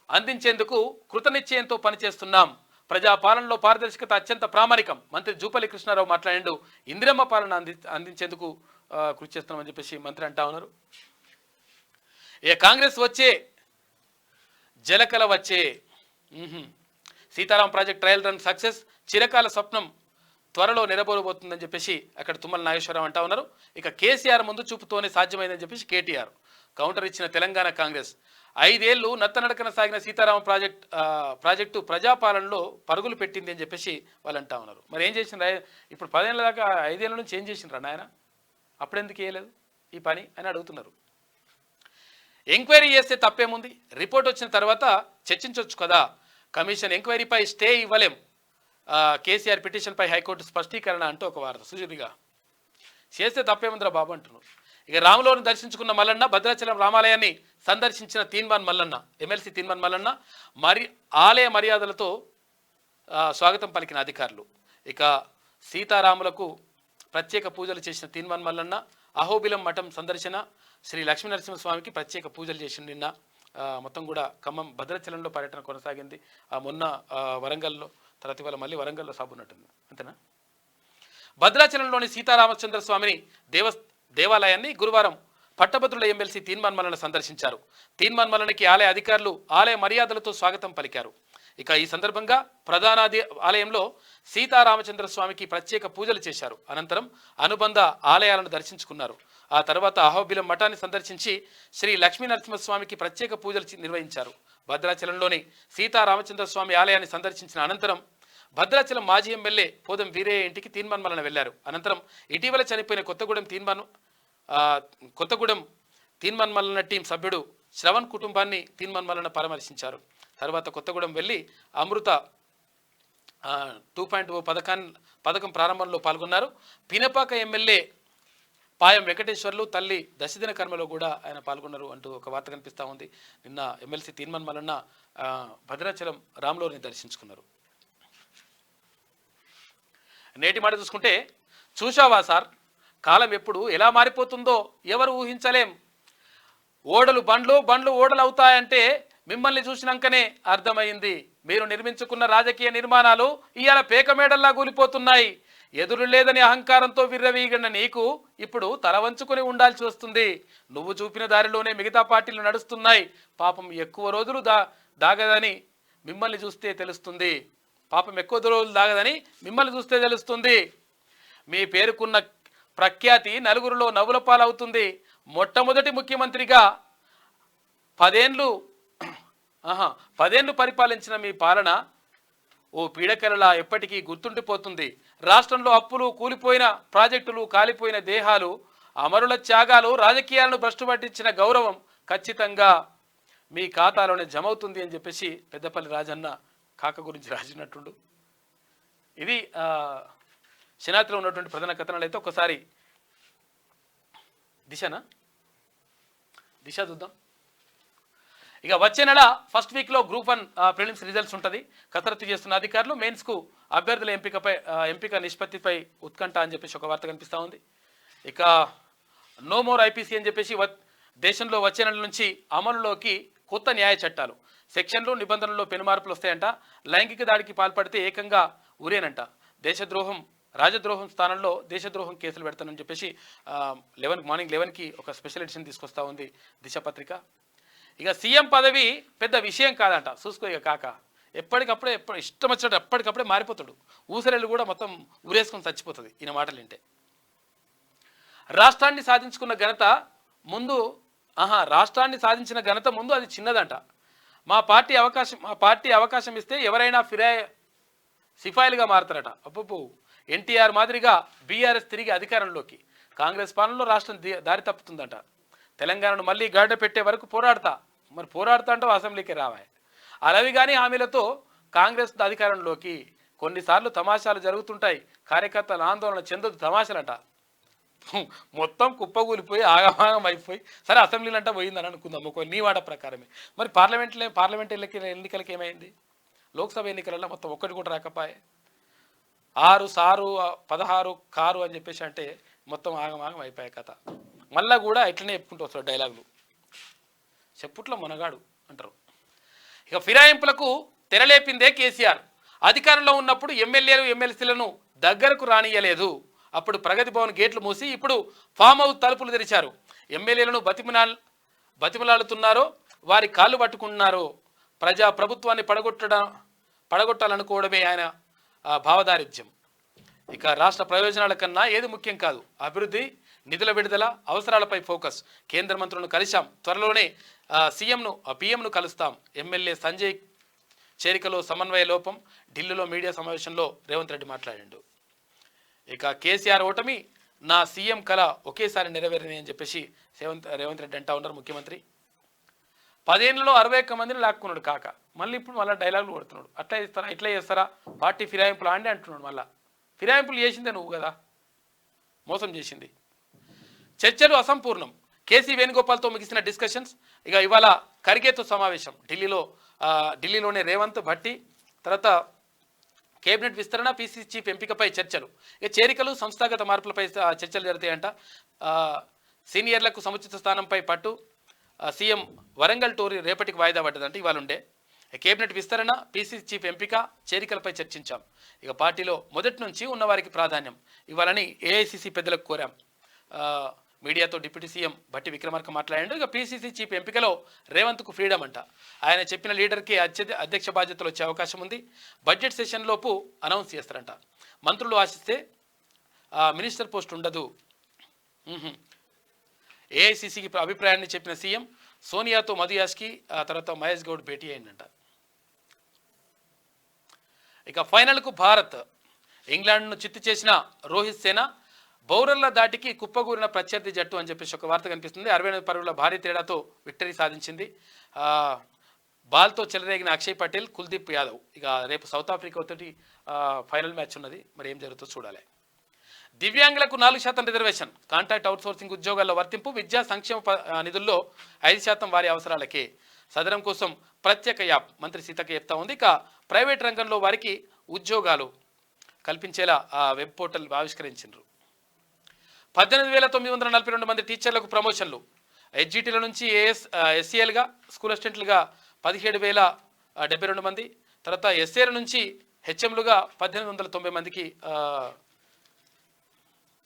అందించేందుకు కృతనిశ్చయంతో పనిచేస్తున్నాం, ప్రజాపాలనలో పారదర్శకత అత్యంత ప్రామాణికం. మంత్రి జూపల్లి కృష్ణారావు మాట్లాడిండు. ఇందిరమ్మ పాలన అందించేందుకు కృషి చేస్తున్నామని చెప్పేసి మంత్రి అంటా ఉన్నారు. ఇక కాంగ్రెస్ వచ్చే జలకల వచ్చే. Sitaram project trial run success, చిరకాల స్వప్నం త్వరలో నెరవేరబోతుందని చెప్పేసి అక్కడ తుమ్మల నాగేశ్వరరావు అంటా ఉన్నారు. ఇక కేసీఆర్ ముందు చూపుతోనే సాధ్యమైందని చెప్పేసి కేటీఆర్ కౌంటర్ ఇచ్చిన తెలంగాణ కాంగ్రెస్. 5 ఏళ్లు నత్తనడకన సాగిన సీతారామ ప్రాజెక్టు ప్రజాపాలనలో పరుగులు పెట్టింది అని చెప్పేసి వాళ్ళు అంటా ఉన్నారు. మరి ఏం చేసిండ్రు? ఇప్పుడు 10 ఏళ్ళ దాకా 5 ఏళ్ళ నుంచి ఏం చేసిండ్రు నాయన, అప్పుడెందుకు వేయలేదు ఈ పని అని అడుగుతున్నారు. ఎంక్వైరీ చేస్తే తప్పేముంది, రిపోర్ట్ వచ్చిన తర్వాత చర్చించవచ్చు కదా. కమిషన్ ఎంక్వైరీపై స్టే ఇవ్వలేం, కేసీఆర్ పిటిషన్పై హైకోర్టు స్పష్టీకరణ అంటూ ఒక వార్త. సుజురిగా చేస్తే తప్పేముందిరా బాబు అంటున్నారు. ఇక రాములోని దర్శించుకున్న మల్లన్న, భద్రాచలం రామాలయాన్ని సందర్శించిన తీన్మాన్ మల్లన్న, ఎమ్మెల్సీ తీన్మాన్ మల్లన్న ఆలయ మర్యాదలతో స్వాగతం పలికిన అధికారులు. ఇక సీతారాములకు ప్రత్యేక పూజలు చేసిన తీన్మాన్ మల్లన్న, అహోబిలం మఠం సందర్శన, శ్రీ లక్ష్మీనరసింహస్వామికి ప్రత్యేక పూజలు చేసిన నిన్న. మొత్తం కూడా ఖమ్మం భద్రాచలంలో పర్యటన కొనసాగింది. మొన్న వరంగల్లో, తర్వాత ఇవాళ మళ్ళీ వరంగల్లో సాగున్నట్టుంది, అంతేనా. భద్రాచలంలోని సీతారామచంద్ర స్వామిని దేవాలయాన్ని గురువారం పట్టభద్రుల ఎమ్మెల్సీ తీన్మాన్ మల్లన్న సందర్శించారు. తీన్మాన్ మల్లన్నకి ఆలయ అధికారులు ఆలయ మర్యాదలతో స్వాగతం పలికారు. ఇక ఈ సందర్భంగా ప్రధానాది ఆలయంలో సీతారామచంద్ర స్వామికి ప్రత్యేక పూజలు చేశారు. అనంతరం అనుబంధ ఆలయాలను దర్శించుకున్నారు. ఆ తర్వాత అహోబిలం మఠాన్ని సందర్శించి శ్రీ లక్ష్మీ నరసింహస్వామికి ప్రత్యేక పూజలు నిర్వహించారు. భద్రాచలంలోని సీతారామచంద్ర స్వామి ఆలయాన్ని సందర్శించిన అనంతరం భద్రాచలం మాజీ ఎమ్మెల్యే పోదం వీరయ్య ఇంటికి తీన్మన్మలన వెళ్లారు. అనంతరం ఇటీవల చనిపోయిన కొత్తగూడెం తీన్మన్మలన టీం సభ్యుడు శ్రవణ్ కుటుంబాన్ని తీన్మన్మలన పరామర్శించారు. తర్వాత కొత్తగూడెం వెళ్లి అమృత 2.0 పథకం ప్రారంభంలో పాల్గొన్నారు. పినపాక ఎమ్మెల్యే పాయం వెంకటేశ్వర్లు తల్లి దశదిన కర్మలో కూడా ఆయన పాల్గొన్నారు అంటూ ఒక వార్త కనిపిస్తూ ఉంది. నిన్న ఎమ్మెల్సీ తీన్మన్మలన భద్రాచలం రామ్లోని దర్శించుకున్నారు. నేటి మాట చూసుకుంటే, చూశావా సార్, కాలం ఎప్పుడు ఎలా మారిపోతుందో ఎవరు ఊహించలేం. ఓడలు బండ్లు, బండ్లు ఓడలు అవుతాయంటే మిమ్మల్ని చూసినాకనే అర్థమైంది. మీరు నిర్మించుకున్న రాజకీయ నిర్మాణాలు ఇవాళ పేకమేడల్లా కూలిపోతున్నాయి. ఎదురు లేదని అహంకారంతో విర్రవీగిన నీకు ఇప్పుడు తల వంచుకొని ఉండాల్సి వస్తుంది. నువ్వు చూపిన దారిలోనే మిగతా పార్టీలు నడుస్తున్నాయి. పాపం ఎక్కువ రోజులు దాగదని మిమ్మల్ని చూస్తే తెలుస్తుంది. మీ పేరుకున్న ప్రఖ్యాతి నలుగురిలో నవ్వుల పాలవుతుంది. మొట్టమొదటి ముఖ్యమంత్రిగా 10 పరిపాలించిన మీ పాలన ఓ పీడకలలా ఎప్పటికీ గుర్తుండిపోతుంది. రాష్ట్రంలో అప్పులు, కూలిపోయిన ప్రాజెక్టులు, కాలిపోయిన దేహాలు, అమరుల త్యాగాలు, రాజకీయాలను భ్రష్టు పట్టించిన గౌరవం ఖచ్చితంగా మీ ఖాతాలోనే జమ అవుతుంది అని చెప్పేసి పెద్దపల్లి రాజన్న కాక గురించి రాసినట్టుండు. ఇది శనాతిలో ఉన్నటువంటి ప్రధాన కథనాలు. అయితే ఒకసారి దిశ చూద్దాం. ఇక వచ్చే నెల ఫస్ట్ వీక్లో గ్రూప్ 1 ప్రిలిమ్స్ రిజల్ట్స్ ఉంటుంది. కసరత్తు చేస్తున్న అధికారులు మెయిన్స్కు అభ్యర్థుల ఎంపిక నిష్పత్తిపై ఉత్కంఠ అని చెప్పేసి ఒక వార్త కనిపిస్తూ ఉంది. ఇక నో మోర్ ఐపీసీ అని చెప్పేసి దేశంలో వచ్చే నెల నుంచి అమలులోకి కొత్త న్యాయ చట్టాలు, సెక్షన్లు, నిబంధనల్లో పెనుమార్పులు వస్తాయంట. లైంగిక దాడికి పాల్పడితే ఏకంగా ఉరేనంట. రాజద్రోహం స్థానంలో దేశద్రోహం కేసులు పెడతానని చెప్పేసి మార్నింగ్ 11కి ఒక స్పెషల్ ఎడిషన్ తీసుకొస్తా ఉంది దిశ పత్రిక. ఇక సీఎం పదవి పెద్ద విషయం కాదంట. చూసుకో ఇక కాక ఎప్పటికప్పుడే ఇష్టం వచ్చినట్టు ఎప్పటికప్పుడే మారిపోతాడు. ఊసరెళ్ళు కూడా మొత్తం ఊరేసుకొని చచ్చిపోతుంది ఈయన మాటలు వింటే. రాష్ట్రాన్ని సాధించిన ఘనత ముందు అది చిన్నదంట. మా పార్టీ అవకాశం ఇస్తే ఎవరైనా సిఫాయిలుగా మారతారట. అబ్బో, ఎన్టీఆర్ మాదిరిగా బీఆర్ఎస్ తిరిగి అధికారంలోకి, కాంగ్రెస్ పాలనలో రాష్ట్రం దారి తప్పుతుందంట. తెలంగాణను మళ్ళీ గాడిన పెట్టే వరకు పోరాడతా అంటే అసెంబ్లీకి రావాలి. అలవి కానీ హామీలతో కాంగ్రెస్ అధికారంలోకి. కొన్నిసార్లు తమాషాలు జరుగుతుంటాయి. కార్యకర్తల ఆందోళన చెందదు తమాషాలంట. మొత్తం కుప్పగూలిపోయి ఆగమాగం అయిపోయి సరే అసెంబ్లీలు అంటే పోయిందని అనుకుందాం ఒక నీ వాడ ప్రకారమే. మరి పార్లమెంట్ ఎన్నికలకి ఏమైంది? లోక్సభ ఎన్నికలలో మొత్తం ఒక్కటి కూడా రాకపోయే. 6 సారు 16 కారు అని చెప్పేసి అంటే మొత్తం ఆగమాగం అయిపోయాయి కథ. మళ్ళా కూడా ఇట్లనే చెప్పుకుంటూ వస్తారు డైలాగులు. చెప్పుట్లో మునగాడు అంటారు. ఇక ఫిరాయింపులకు తెరలేపిందే కేసీఆర్. అధికారంలో ఉన్నప్పుడు ఎమ్మెల్యేలు, ఎమ్మెల్సీలను దగ్గరకు రానియలేదు. అప్పుడు ప్రగతి భవన్ గేట్లు మూసి ఇప్పుడు ఫామ్ హౌస్ తలుపులు తెరిచారు. ఎమ్మెల్యేలను బతిమలాడుతున్నారో, వారి కాళ్ళు పట్టుకున్నారో. ప్రభుత్వాన్ని పడగొట్టాలనుకోవడమే ఆయన భావదారిద్ర్యం. ఇక రాష్ట్ర ప్రయోజనాల కన్నా ఏది ముఖ్యం కాదు. అభివృద్ధి, నిధుల విడుదల, అవసరాలపై ఫోకస్. కేంద్ర మంత్రులను కలిశాం. త్వరలోనే పీఎంను కలుస్తాం. ఎమ్మెల్యే సంజయ్ చేరికలో సమన్వయ లోపం. ఢిల్లీలో మీడియా సమావేశంలో రేవంత్ రెడ్డి మాట్లాడిండు. ఇక కేసీఆర్ ఓటమి నా సీఎం కళ ఒకేసారి నెరవేరని అని చెప్పేసి రేవంత్ రెడ్డి అంటా ఉన్నారు ముఖ్యమంత్రి. 10 ఏళ్లలో 61 మందిని లాక్కున్నాడు కాక. మళ్ళీ ఇప్పుడు మళ్ళీ డైలాగులు కొడుతున్నాడు. ఇట్లా చేస్తారా పార్టీ ఫిరాయింపులు అండి అంటున్నాడు. మళ్ళీ ఫిరాయింపులు చేసిందే నువ్వు కదా, మోసం చేసింది. చర్చలు అసంపూర్ణం. కేసీ వేణుగోపాల్తో ముగిసిన డిస్కషన్స్. ఇక ఇవాళ ఖర్గేతో సమావేశం ఢిల్లీలోనే రేవంత్, భట్టి. తర్వాత కేబినెట్ విస్తరణ, పీసీసీ చీఫ్ ఎంపికపై చర్చలు. ఇక చేరికలు, సంస్థాగత మార్పులపై చర్చలు జరుగుతాయంట. సీనియర్లకు సముచిత స్థానంపై పట్టు. సీఎం వరంగల్ టూర్ రేపటికి వాయిదా పడ్డదంటే ఇవాళ ఉండే. కేబినెట్ విస్తరణ, పీసీసీ చీఫ్ ఎంపిక, చేరికలపై చర్చించాం. ఇక పార్టీలో మొదటి నుంచి ఉన్నవారికి ప్రాధాన్యం ఇవ్వాలని ఏఐసీసీ పెద్దలకు కోరాం. మీడియాతో డిప్యూటీ సీఎం భట్టి విక్రమార్క మాట్లాడాడు. ఇక పీసీసీ చీఫ్ ఎంపికలో రేవంత్కు ఫ్రీడమ్ అంట. ఆయన చెప్పిన లీడర్కి అధ్యక్ష బాధ్యతలు వచ్చే అవకాశం ఉంది. బడ్జెట్ సెషన్ లోపు అనౌన్స్ చేస్తారంట. మంత్రులు ఆశిస్తే మినిస్టర్ పోస్ట్ ఉండదు. ఏఐసీసీకి అభిప్రాయాన్ని చెప్పిన సీఎం సోనియాతో మధు యాష్కి తర్వాత మహేష్ గౌడ్ భేటీ అయిందంట. ఇక ఫైనల్కు భారత్ ఇంగ్లాండ్ను చిత్తు చేసిన రోహిత్ సేన బౌలర్ల దాటికి కుప్పగూరిన ప్రత్యర్థి జట్టు అని చెప్పేసి ఒక వార్త కనిపిస్తుంది. 68 పరుగుల భారీ తేడాతో విక్టరీ సాధించింది. బాల్తో చెలరేగిన అక్షయ్ పటేల్, కుల్దీప్ యాదవ్. ఇక రేపు సౌత్ ఆఫ్రికా తోటి ఫైనల్ మ్యాచ్ ఉన్నది. మరి ఏం జరుగుతుందో చూడాలి. దివ్యాంగులకు 4% రిజర్వేషన్, కాంట్రాక్ట్ అవుట్సోర్సింగ్ ఉద్యోగాల్లో వర్తింపు, విద్యా సంక్షేమ నిధుల్లో 5% వారి అవసరాలకే. సదరం కోసం ప్రత్యేక యాప్ మంత్రి సీతక్క చెప్తా ఉంది. ఇక ప్రైవేట్ రంగంలో వారికి ఉద్యోగాలు కల్పించేలా వెబ్ పోర్టల్ ఆవిష్కరించారు. 18,942 మంది టీచర్లకు ప్రమోషన్లు. హెచ్జిటీల నుంచి ఎస్సీఎల్గా, స్కూల్ అసిస్టెంట్లుగా 17,072 మంది. తర్వాత ఎస్ఏల నుంచి హెచ్ఎంలుగా 1890 మందికి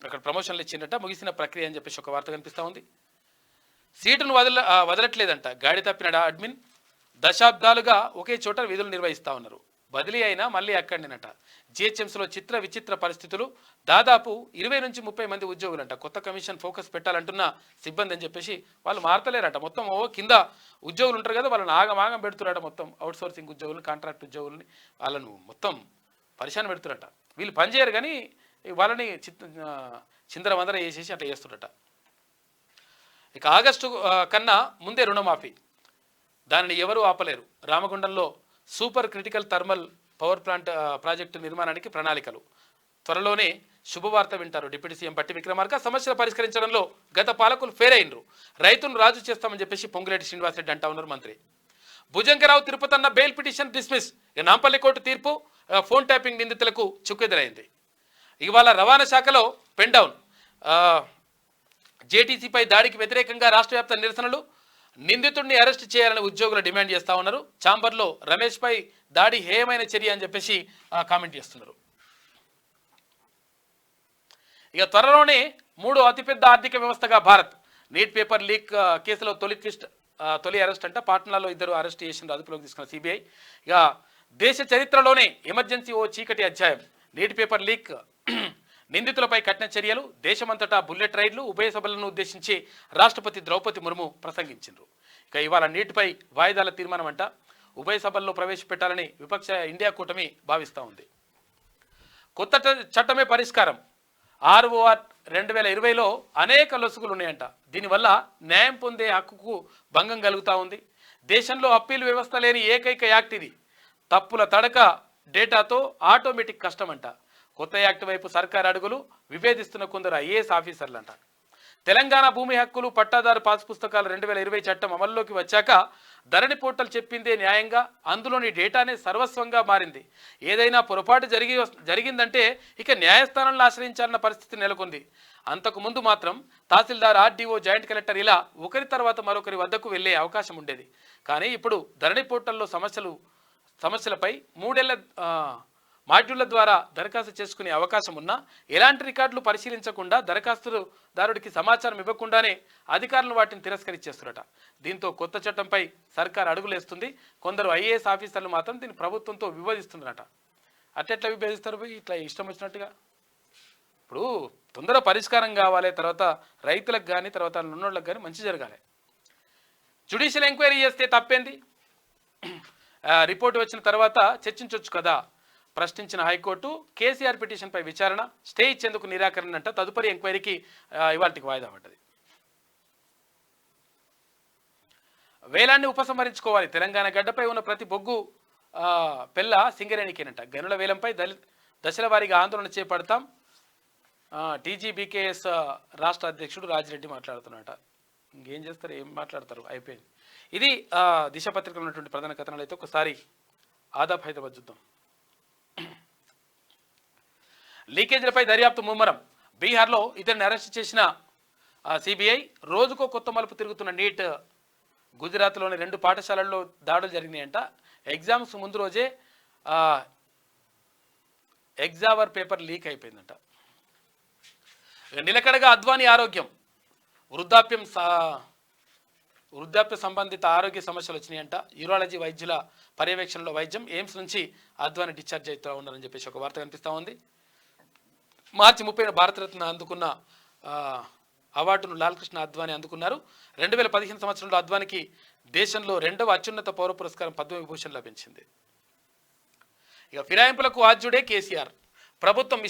అక్కడ ప్రమోషన్లు ఇచ్చిందట. ముగిసిన ప్రక్రియ అని చెప్పేసి ఒక వార్త కనిపిస్తూ ఉంది. సీటును వదలట్లేదంట గాడి తప్పిన అడ్మిన్. దశాబ్దాలుగా ఒకే చోట విధులు నిర్వహిస్తూ ఉన్నారు. బదిలీ అయినా మళ్ళీ అక్కడినట. జిహెచ్ఎంసీలో చిత్ర విచిత్ర పరిస్థితులు. దాదాపు 20 నుంచి 30 మంది ఉద్యోగులంట. కొత్త కమిషన్ ఫోకస్ పెట్టాలంటున్న సిబ్బంది అని చెప్పేసి వాళ్ళు మారతలేరట. మొత్తం కింద ఉద్యోగులు ఉంటారు కదా, వాళ్ళని ఆగమాగం పెడుతున్నారట. మొత్తం అవుట్సోర్సింగ్ ఉద్యోగులు, కాంట్రాక్ట్ ఉద్యోగులని వాళ్ళను మొత్తం పరిశాన పెడుతున్నట. వీళ్ళు పనిచేయరు కానీ వాళ్ళని చిందరవందర చేసేసి అట్లా చేస్తుండట. ఇక ఆగస్టు కన్నా ముందే రుణమాఫీ, దానిని ఎవరూ ఆపలేరు. రామగుండంలో super critical thermal power plant project నిర్మాణానికి ప్రణాళికలు. త్వరలోనే శుభవార్త వింటారు డిప్యూటీ సీఎం భట్టి విక్రమార్క. సమస్యలు పరిష్కరించడంలో గత పాలకులు ఫెయిల్ అయినరు. రైతులను రాజు చేస్తామని చెప్పేసి పొంగులేటి శ్రీనివాసరెడ్డి అంటా ఉన్నారు మంత్రి. Bhujanga Rao Tirupathanna bail petition dismiss. ఇక నాంపల్లి కోర్టు తీర్పు. ఫోన్ ట్యాపింగ్ నిందితులకు చుక్కెదురైంది. ఇవాళ రవాణా శాఖలో పెన్ డౌన్. జేటీసీపై దాడికి వ్యతిరేకంగా రాష్ట్ర వ్యాప్త నిరసనలు. నిందితుడిని అరెస్ట్ చేయాలని ఉద్యోగులు డిమాండ్ చేస్తూ ఉన్నారు. ఛాంబర్లో రమేష్పై దాడి హేయమైన చర్య అని చెప్పేసి కామెంట్ చేస్తున్నారు. ఇక త్వరలోనే 3వ అతిపెద్ద ఆర్థిక వ్యవస్థగా భారత్. నీట్ పేపర్ లీక్ కేసులో తొలి అరెస్ట్ అంట. పాట్నాలో 2 అరెస్ట్ చేసిన అదుపులోకి తీసుకున్న సిబిఐ. ఇక దేశ చరిత్రలోనే ఎమర్జెన్సీ ఓ చీకటి అధ్యాయం. నీట్ పేపర్ లీక్ నిందితులపై కఠిన చర్యలు. దేశమంతటా బుల్లెట్ రైడ్లు. ఉభయ సభలను ఉద్దేశించి రాష్ట్రపతి ద్రౌపది ముర్ము ప్రసంగించారు. ఇక ఇవాళ నీటిపై వాయిదాల తీర్మానం అంట. ఉభయ సభల్లో ప్రవేశపెట్టాలని విపక్ష ఇండియా కూటమి భావిస్తూ ఉంది. కొత్త చట్టమే పరిష్కారం. ROR 2020లో అనేక లొసుగులు ఉన్నాయంట. దీనివల్ల న్యాయం పొందే హక్కుకు భంగం కలుగుతూ ఉంది. దేశంలో అప్పీల్ వ్యవస్థ లేని ఏకైక యాక్ట్ ఇది. తప్పుల తడక డేటాతో ఆటోమేటిక్ కష్టమంట. కొత్త యాక్ట్ వైపు సర్కార్ అడుగులు. విభేదిస్తున్న కొందరు ఐఏఎస్ ఆఫీసర్లంట. తెలంగాణ భూమి హక్కులు పట్టాదారు పాస్ పుస్తకాలు 2020 చట్టం అమల్లోకి వచ్చాక ధరణి పోర్టల్ చెప్పిందే న్యాయంగా, అందులోని డేటానే సర్వస్వంగా మారింది. ఏదైనా పొరపాటు జరిగిందంటే ఇక న్యాయస్థానంలో ఆశ్రయించాలన్న పరిస్థితి నెలకొంది. అంతకుముందు మాత్రం తహసీల్దార్, ఆర్డీఓ, జాయింట్ కలెక్టర్ ఇలా ఒకరి తర్వాత మరొకరి వద్దకు వెళ్లే అవకాశం ఉండేది. కానీ ఇప్పుడు ధరణి పోర్టల్లో సమస్యలపై 3 ఏళ్ల మాడ్యూళ్ల ద్వారా దరఖాస్తు చేసుకునే అవకాశం ఉన్నా ఎలాంటి రికార్డులు పరిశీలించకుండా దరఖాస్తుదారుడికి సమాచారం ఇవ్వకుండానే అధికారులు వాటిని తిరస్కరించేస్తున్నట. దీంతో కొత్త చట్టంపై సర్కార్ అడుగులేస్తుంది. కొందరు ఐఏఎస్ ఆఫీసర్లు మాత్రం దీన్ని ప్రభుత్వంతో విభేదిస్తున్నారట. అట్లెట్లా విభేదిస్తారు? ఇట్లా ఇష్టం వచ్చినట్టుగా. ఇప్పుడు తొందర పరిష్కారం కావాలి. తర్వాత రైతులకు కానీ తర్వాత ఉన్నోళ్ళకి కానీ మంచి జరగాలి. జ్యుడిషియల్ ఎంక్వైరీ చేస్తే తప్పేంది? రిపోర్టు వచ్చిన తర్వాత చర్చించవచ్చు కదా ప్రశ్నించిన హైకోర్టు. కేసీఆర్ పిటిషన్పై విచారణ స్టే ఇచ్చేందుకు నిరాకరణ అంట. తదుపరి ఎంక్వైరీకి ఇవాళకి వాయిదా పడ్డది. వేలాన్ని ఉపసంహరించుకోవాలి. తెలంగాణ గడ్డపై ఉన్న ప్రతి బొగ్గు పెళ్ళ సింగరేణికేనంట. గనుల వేలంపై దశల వారీగా ఆందోళన చేపడతాం. టీజీబీకేఎస్ రాష్ట్ర అధ్యక్షుడు రాజిరెడ్డి మాట్లాడుతున్నట. ఇంకేం చేస్తారు, ఏం మాట్లాడతారు, అయిపోయింది. ఇది దిశ పత్రికలో ఉన్నటువంటి ప్రధాన కథనాలు. అయితే ఒకసారి ఆదాబ్ హైదరాబాద్ చూద్దాం. లీకేజీలపై దర్యాప్తు ముమ్మరం. బీహార్లో ఇద్దరిని అరెస్ట్ చేసిన సిబిఐ. రోజుకో కొత్త మలుపు తిరుగుతున్న నీట్. గుజరాత్లోని 2 పాఠశాలల్లో దాడులు జరిగినాయంట. ఎగ్జామ్స్ ముందు రోజే ఎగ్జావర్ పేపర్ లీక్ అయిపోయిందంట. నిలకడగా అద్వానీ ఆరోగ్యం. వృద్ధాప్య సంబంధిత ఆరోగ్య సమస్యలు వచ్చినాయంట. యూరాలజీ వైద్యుల పర్యవేక్షణలో వైద్యం. ఎయిమ్స్ నుంచి అద్వాని డిశ్చార్జ్ అవుతూ ఉన్నారని చెప్పేసి ఒక వార్త కనిపిస్తూ ఉంది. మార్చి 30న భారతరత్న అందుకున్న అవార్డును లాల్కృష్ణ అద్వాని అందుకున్నారు. 2015 సంవత్సరంలో అద్వానికి దేశంలో 2వ అత్యున్నత పౌర పురస్కారం పద్మవిభూషణ్ లభించింది. ఇక ఫిరాయింపులకు ఆద్యుడే కేసీఆర్. ప్రభుత్వం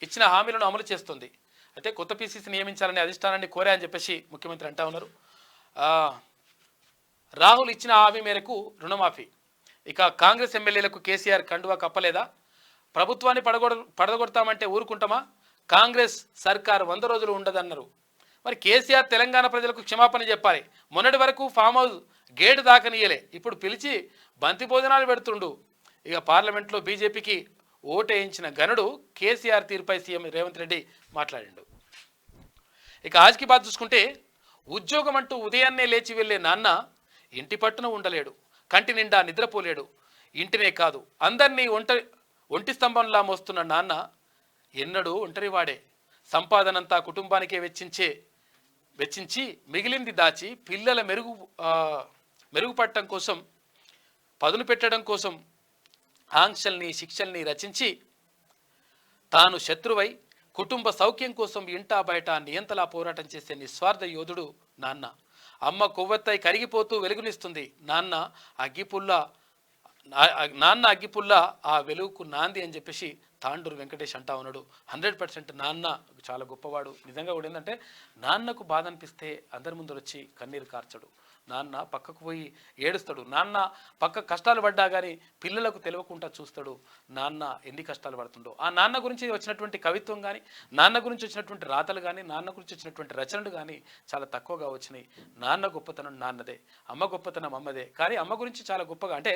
ఇచ్చిన హామీలను అమలు చేస్తుంది. అయితే కొత్త పీసీసీ నియమించాలని అధిష్టానాన్ని కోరా అని చెప్పేసి ముఖ్యమంత్రి అంటా ఉన్నారు. రాహుల్ ఇచ్చిన హామీ మేరకు రుణమాఫీ. ఇక కాంగ్రెస్ ఎమ్మెల్యేలకు కేసీఆర్ కండువా కప్పలేదా? ప్రభుత్వాన్ని పడగొడతామంటే ఊరుకుంటామా? కాంగ్రెస్ సర్కార్ 100 రోజులు ఉండదన్నారు. మరి కేసీఆర్ తెలంగాణ ప్రజలకు క్షమాపణ చెప్పాలి. మొన్నటి వరకు ఫామ్ హౌస్ గేటు దాకనీయలే, ఇప్పుడు పిలిచి బంతి భోజనాలు పెడుతుండు. ఇక పార్లమెంట్లో బీజేపీకి ఓటేయించిన గనుడు కేసీఆర్ తీరుపై సీఎం రేవంత్ రెడ్డి మాట్లాడిండు. ఇక ఆజ్కి బాత్ చూసుకుంటే ఉద్యోగం అంటూ ఉదయాన్నే లేచి వెళ్ళే నాన్న ఇంటి పట్టున ఉండలేడు, కంటి నిండా నిద్రపోలేడు. ఇంటినే కాదు అందరినీ ఒంటి స్తంభంలా మోస్తున్న నాన్న ఎన్నడూ ఒంటరివాడే. సంపాదనంతా కుటుంబానికే వెచ్చించి మిగిలింది దాచి పిల్లల మెరుగుపడటం కోసం, పదును పెట్టడం కోసం ఆంక్షల్ని శిక్షల్ని రచించి తాను శత్రువై కుటుంబ సౌఖ్యం కోసం ఇంటా బయట నియంతలా పోరాటం చేసే నిస్వార్థ యోధుడు నాన్న. అమ్మ కొవ్వొత్తై కరిగిపోతూ వెలుగునిస్తుంది. నాన్న అగ్గిపుల్ల ఆ వెలుగుకు నాంది అని చెప్పేసి తాండూరు వెంకటేష్ అంటా ఉన్నాడు. 100% నాన్న చాలా గొప్పవాడు. నిజంగా కూడా ఏంటంటే నాన్నకు బాధ అనిపిస్తే అందరి ముందు వచ్చి కన్నీరు కార్చడు. నాన్న పక్కకు పోయి ఏడుస్తాడు. నాన్న పక్క కష్టాలు పడ్డా కానీ పిల్లలకు తెలియకుండా చూస్తాడు. నాన్న ఎన్ని కష్టాలు పడుతుండో. ఆ నాన్న గురించి వచ్చినటువంటి కవిత్వం కానీ, నాన్న గురించి వచ్చినటువంటి రాతలు కానీ, నాన్న గురించి వచ్చినటువంటి రచనలు కానీ చాలా తక్కువగా వచ్చినాయి. నాన్న గొప్పతనం నాన్నదే, అమ్మ గొప్పతనం అమ్మదే. కానీ అమ్మ గురించి చాలా గొప్పగా అంటే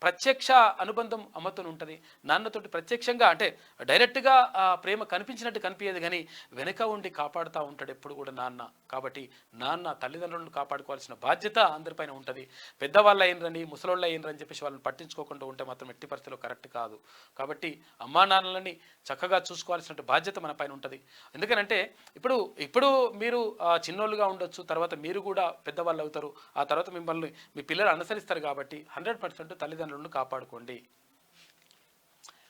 ప్రత్యక్ష అనుబంధం అమ్మతో ఉంటుంది. నాన్నతోటి ప్రత్యక్షంగా అంటే డైరెక్ట్గా ఆ ప్రేమ కనిపించినట్టు కనిపించదు, కానీ వెనక ఉండి కాపాడుతూ ఉంటాడు ఎప్పుడు కూడా నాన్న. కాబట్టి నాన్న తల్లిదండ్రులను కాపాడుకోవాల్సిన బాధ్యత అందరిపైన ఉంటుంది. పెద్దవాళ్ళు అయినరని, ముసలోళ్ళు అయినరని చెప్పేసి వాళ్ళని పట్టించుకోకుండా ఉంటే మాత్రం ఎట్టి పరిస్థితిలో కరెక్ట్ కాదు. కాబట్టి అమ్మా నాన్నలని చక్కగా చూసుకోవాల్సిన బాధ్యత మన పైన ఉంటుంది. ఎందుకనంటే ఇప్పుడు మీరు చిన్నోళ్ళుగా ఉండొచ్చు, తర్వాత మీరు కూడా పెద్దవాళ్ళు అవుతారు. ఆ తర్వాత మిమ్మల్ని మీ పిల్లలు అనుసరిస్తారు. కాబట్టి 100% తల్లిదండ్రులను కాపాడుకోండి.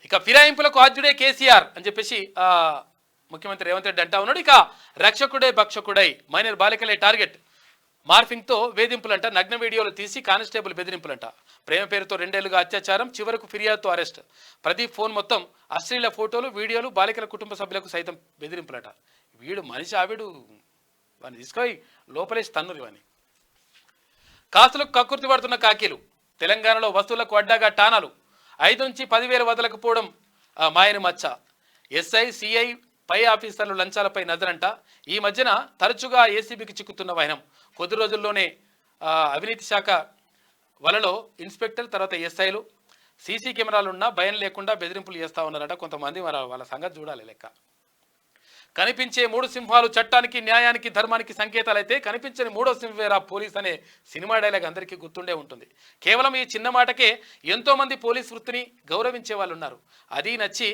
ఇక ఫిరాయింపులకు ఆద్యుడే కేసీఆర్ అని చెప్పేసి ముఖ్యమంత్రి రేవంత్ రెడ్డి అంటా ఉన్నాడు. ఇక రక్షకుడే భక్షకుడై మైనర్ బాలికలే టార్గెట్. మార్ఫింగ్తో వేధింపులంట, నగ్న వీడియోలు తీసి కానిస్టేబుల్ బెదిరింపులంట. ప్రేమ పేరుతో 2 ఏళ్లుగా అత్యాచారం, చివరకు ఫిర్యాదుతో అరెస్ట్. ప్రదీప్ ఫోన్ మొత్తం అశ్లీల ఫోటోలు, వీడియోలు, బాలికల కుటుంబ సభ్యులకు సైతం బెదిరింపులట. వీడు మనిషి ఆవిడు వాడిని తీసుకొని లోపలేసి తన్నురు. వాని కాసులకు కక్కుర్తి పడుతున్న కాకీలు. తెలంగాణలో వస్తువులకు అడ్డాగా టానాలు. 5 నుంచి 10,000 వదలకపోవడం మాయని మచ్చ. ఎస్ఐ సిఐ పై ఆఫీసర్లు లంచాలపై నజరంట. ఈ మధ్యన తరచుగా ఏసీబీకి చిక్కుతున్న వైనం. కొద్ది రోజుల్లోనే అవినీతి శాఖ వలలో ఇన్స్పెక్టర్, తర్వాత ఎస్ఐలు సీసీ కెమెరాలున్నా భయం లేకుండా బెదిరింపులు చేస్తూ ఉన్నారట కొంతమంది. వాళ్ళ సంగతి చూడాలి. లెక్క కనిపించే 3 సింహాలు చట్టానికి, న్యాయానికి, ధర్మానికి సంకేతాలైతే కనిపించని 3వ సింహవేరా పోలీస్ అనే సినిమా డైలాగ్ అందరికీ గుర్తుండే ఉంటుంది. కేవలం ఈ చిన్న మాటకే ఎంతోమంది పోలీస్ వృత్తిని గౌరవించే వాళ్ళు ఉన్నారు. అది నచ్చి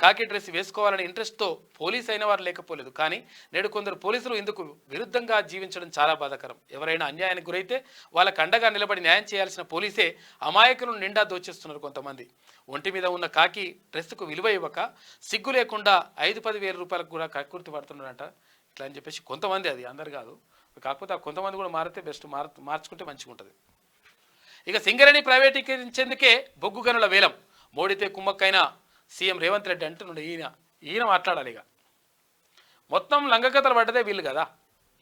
కాకి డ్రెస్ వేసుకోవాలనే ఇంట్రెస్ట్తో పోలీస్ అయిన వారు లేకపోలేదు. కానీ నేడు కొందరు పోలీసులు ఇందుకు విరుద్ధంగా జీవించడం చాలా బాధాకరం. ఎవరైనా అన్యాయానికి గురైతే వాళ్ళకు అండగా నిలబడి న్యాయం చేయాల్సిన పోలీసే అమాయకులను నిండా దోచేస్తున్నారు కొంతమంది. ఒంటి మీద ఉన్న కాకి డ్రెస్కు విలువ ఇవ్వక సిగ్గు లేకుండా 5-10 వేల రూపాయలకు కూడా కక్కుర్తి పడుతున్నారంట. ఇట్లా అని చెప్పేసి కొంతమంది, అది అందరు కాదు. కాకపోతే కొంతమంది కూడా మారితే బెస్ట్, మార్చుకుంటే మంచిగా ఉంటుంది. ఇక సింగరేణి ప్రైవేటీకరించేందుకే బొగ్గు గనుల వేలం. మోడీతే కుమ్మక్కైన సీఎం రేవంత్ రెడ్డి అంటున్నాడు. ఈయన మాట్లాడాలి. ఇక మొత్తం లంగకథలు పడ్డదే వీళ్ళు కదా.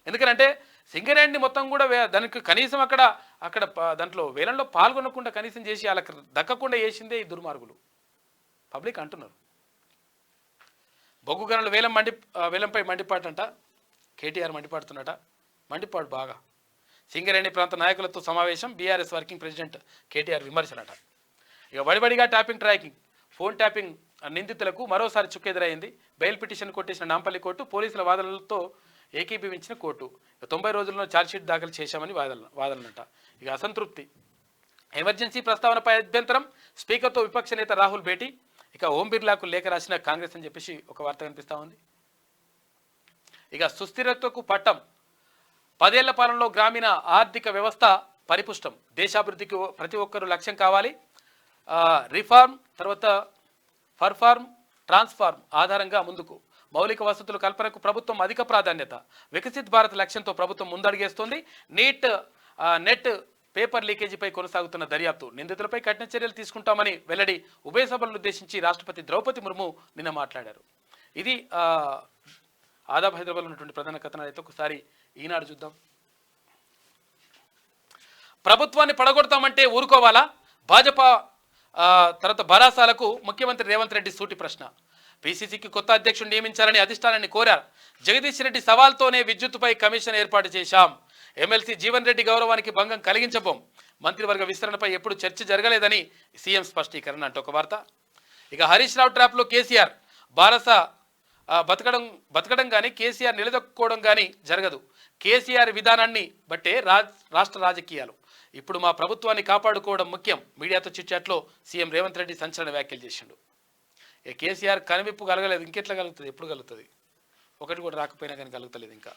ఎందుకంటే సింగరేణిని మొత్తం కూడా దానికి కనీసం అక్కడ దాంట్లో వేలంలో పాల్గొనకుండా కనీసం చేసి వాళ్ళకి దక్కకుండా చేసిందే ఈ దుర్మార్గులు. పబ్లిక్ అంటున్నారు. బొగ్గు గనుల వేలంపై మండిపాటంట. కేటీఆర్ మండిపాడుతున్నట. మండిపాడు బాగా. సింగరేణి ప్రాంత నాయకులతో సమావేశం. బీఆర్ఎస్ వర్కింగ్ ప్రెసిడెంట్ కేటీఆర్ విమర్శనట. ఇక వడివడిగా ట్రాకింగ్, ఫోన్ ట్యాపింగ్ నిందితులకు మరోసారి చుక్కెదురైంది. బెయిల్ పిటిషన్ కొట్టేసిన నాంపల్లి కోర్టు, పోలీసుల వాదనలతో ఏకీభవించిన కోర్టు. 90 రోజుల్లో ఛార్జ్షీట్ దాఖలు చేశామని వాదనలంట. ఇక అసంతృప్తి. ఎమర్జెన్సీ ప్రస్తావనపై అభ్యంతరం. స్పీకర్తో విపక్ష నేత రాహుల్ భేటీ. ఇక ఓం బిర్లాకు లేఖ రాసిన కాంగ్రెస్ అని చెప్పేసి ఒక వార్త కనిపిస్తూ ఉంది. ఇక సుస్థిరతకు పట్టం. 10 ఏళ్ల పాలనలో గ్రామీణ ఆర్థిక వ్యవస్థ పరిపుష్టం, దేశాభివృద్ధికి ప్రతి ఒక్కరూ లక్ష్యం కావాలి. రిఫార్మ్ తర్వాత పర్ఫార్మ్ ట్రాన్స్ఫార్మ్ ఆధారంగా ముందుకు, మౌలిక వసతుల కల్పనకు ప్రభుత్వం అధిక ప్రాధాన్యత, వికసిత్ భారత్ లక్ష్యంతో ప్రభుత్వం ముందడుగేస్తోంది. నెట్ పేపర్ లీకేజీపై కొనసాగుతున్న దర్యాప్తు, నిందితులపై కఠిన చర్యలు తీసుకుంటామని వెల్లడి. ఉభయ సభలను ఉద్దేశించి రాష్ట్రపతి ద్రౌపది ముర్ము నిన్న మాట్లాడారు. ఇది ఆదాబ్ హైదరాబాద్లో ఉన్నటువంటి ప్రధాన కథనాలు. అయితే ఒకసారి ఈనాడు చూద్దాం. ప్రభుత్వాన్ని పడగొడతామంటే ఊరుకోవాలా? భాజపా తర్వాత భరాసాలకు ముఖ్యమంత్రి రేవంత్ రెడ్డి సూటి ప్రశ్న. పీసీసీకి కొత్త అధ్యక్షుడు నియమించాలని అధిష్టానాన్ని కోరారు. జగదీష్ రెడ్డి సవాల్తోనే విద్యుత్తుపై కమిషన్ ఏర్పాటు చేశాం. ఎమ్మెల్సీ జీవన్ రెడ్డి గౌరవానికి భంగం కలిగించబోం. మంత్రివర్గ విస్తరణపై ఎప్పుడు చర్చ జరగలేదని సీఎం స్పష్టీకరణ అంటూ ఒక వార్త. ఇక హరీష్ రావు ట్రాప్లో కేసీఆర్, బారస బతకడం కానీ కేసీఆర్ నిలదొక్కుకోవడం కానీ జరగదు. కేసీఆర్ విధానాన్ని బట్టే రాష్ట్ర రాజకీయాలు. ఇప్పుడు మా ప్రభుత్వాన్ని కాపాడుకోవడం ముఖ్యం. మీడియాతో చిట్చాట్లో సీఎం రేవంత్ రెడ్డి సంచలన వ్యాఖ్యలు చేసిండు. కేసీఆర్ కనివిప్పు కలగలేదు, ఇంకెట్లా కలుగుతుంది? ఎప్పుడు కలుగుతుంది? ఒకటి కూడా రాకపోయినా కానీ కలుగుతలేదు. ఇంకా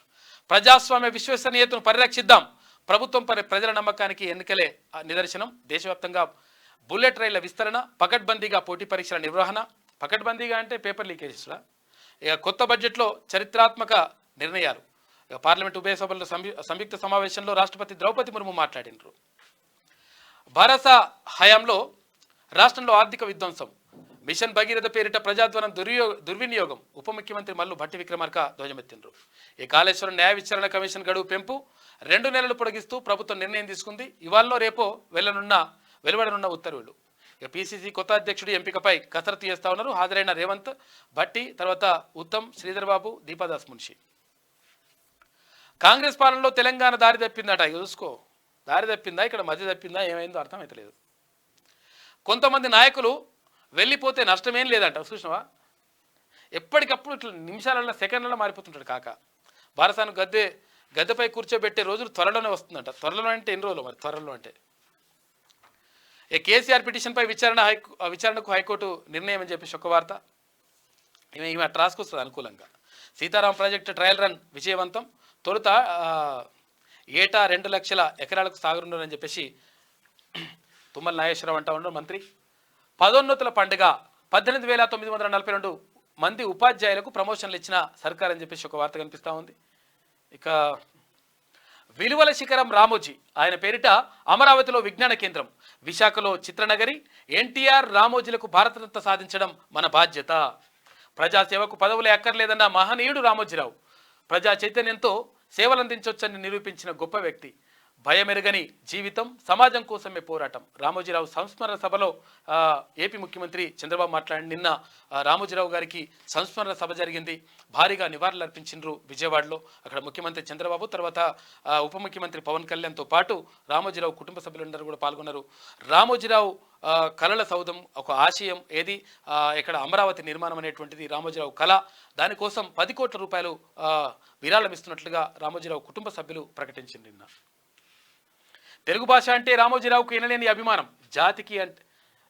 ప్రజాస్వామ్య విశ్వసనీయతను పరిరక్షిద్దాం. ప్రభుత్వం ప్రజల నమ్మకానికి ఎన్నికలే నిదర్శనం. దేశవ్యాప్తంగా బుల్లెట్ రైళ్ల విస్తరణ, పకడ్బందీగా పోటీ పరీక్షల నిర్వహణ. పకడ్బందీగా అంటే పేపర్ లీకేజెస్లా. ఇక కొత్త బడ్జెట్లో చరిత్రాత్మక నిర్ణయాలు. ఇక పార్లమెంట్ ఉభయ సభల సంయుక్త సమావేశంలో రాష్ట్రపతి ద్రౌపది ముర్ము మాట్లాడినారు. భారత హయాంలో రాష్ట్రంలో ఆర్థిక విధ్వంసం, మిషన్ భగీరథ పేరిట ప్రజాధ్వనం దుర్వినియోగం. ఉప ముఖ్యమంత్రి మల్లు భట్టి విక్రమార్క ధ్వజమెత్తిండ్రు. ఈ కాళేశ్వరం న్యాయ విచారణ కమిషన్ గడువు పెంపు 2 నెలలు పొడిగిస్తూ ప్రభుత్వం నిర్ణయం తీసుకుంది. ఇవాళలో రేపో వెలువడనున్న ఉత్తర్వులు. ఇక పీసీసీ కొత్త అధ్యక్షుడి ఎంపికపై కసరత్తు చేస్తా ఉన్నారు. హాజరైన రేవంత్, భట్టి, తర్వాత ఉత్తమ్, శ్రీధర్ బాబు, దీపాదాస్ మున్షి. కాంగ్రెస్ పాలనలో తెలంగాణ దారి తప్పిందట. చూసుకో, దారి తప్పిందా, ఇక్కడ మధ్య తప్పిందా, ఏమైందో అర్థమైతలేదు. కొంతమంది నాయకులు వెళ్ళిపోతే నష్టమేం లేదంట. చూసినావా? ఎప్పటికప్పుడు ఇట్లా నిమిషాలలో సెకండ్లలో మారిపోతుంటాడు కాక. భారసాను గద్దెపై కూర్చోబెట్టే రోజులు త్వరలోనే వస్తుందంట. త్వరలో అంటే ఎన్ని రోజులు? మరి త్వరలో అంటే కేసీఆర్ పిటిషన్పై విచారణకు హైకోర్టు నిర్ణయం అని చెప్పేసి ఒక వార్త. ఈమె అట్లా రాసుకొస్తుంది అనుకూలంగా. సీతారాం ప్రాజెక్టు ట్రయల్ రన్ విజయవంతం. తొలుత ఏటా 2 లక్షల ఎకరాలకు సాగురున్నారని చెప్పేసి తుమ్మల నాగేశ్వరరావు అంటా ఉన్నారు మంత్రి. పదోన్నతుల పండుగ, 18,942 మంది ఉపాధ్యాయులకు ప్రమోషన్లు ఇచ్చిన సర్కార్ అని చెప్పేసి ఒక వార్త కనిపిస్తూ ఉంది. ఇక విలువల శిఖరం రామోజీ, ఆయన పేరిట అమరావతిలో విజ్ఞాన కేంద్రం, విశాఖలో చిత్రనగరి. ఎన్టీఆర్, రామోజీలకు భారతరత్న సాధించడం మన బాధ్యత. ప్రజాసేవకు పదవులే అక్కర్లేదన్న మహనీయుడు రామోజీరావు. ప్రజా చైతన్యంతో సేవలందించవచ్చని నిరూపించిన గొప్ప వ్యక్తి. భయమెరగని జీవితం, సమాజం కోసమే పోరాటం. రామోజీరావు సంస్మరణ సభలో ఏపీ ముఖ్యమంత్రి చంద్రబాబు మాట్లాడి, నిన్న రామోజీరావు గారికి సంస్మరణ సభ జరిగింది. భారీగా నివాళులు అర్పించిండ్రు విజయవాడలో. అక్కడ ముఖ్యమంత్రి చంద్రబాబు, తర్వాత ఉప ముఖ్యమంత్రి పవన్ కళ్యాణ్తో పాటు రామోజీరావు కుటుంబ సభ్యులందరూ కూడా పాల్గొన్నారు. రామోజీరావు కళల సౌధం ఒక ఆశయం ఏది, ఇక్కడ అమరావతి నిర్మాణం అనేటువంటిది రామోజీరావు కళ. దానికోసం 10 కోట్ల రూపాయలు విరాళం ఇస్తున్నట్లుగా రామోజీరావు కుటుంబ సభ్యులు ప్రకటించింది నిన్న. తెలుగు భాష అంటే రామోజీరావుకు ఇనలేని అభిమానం.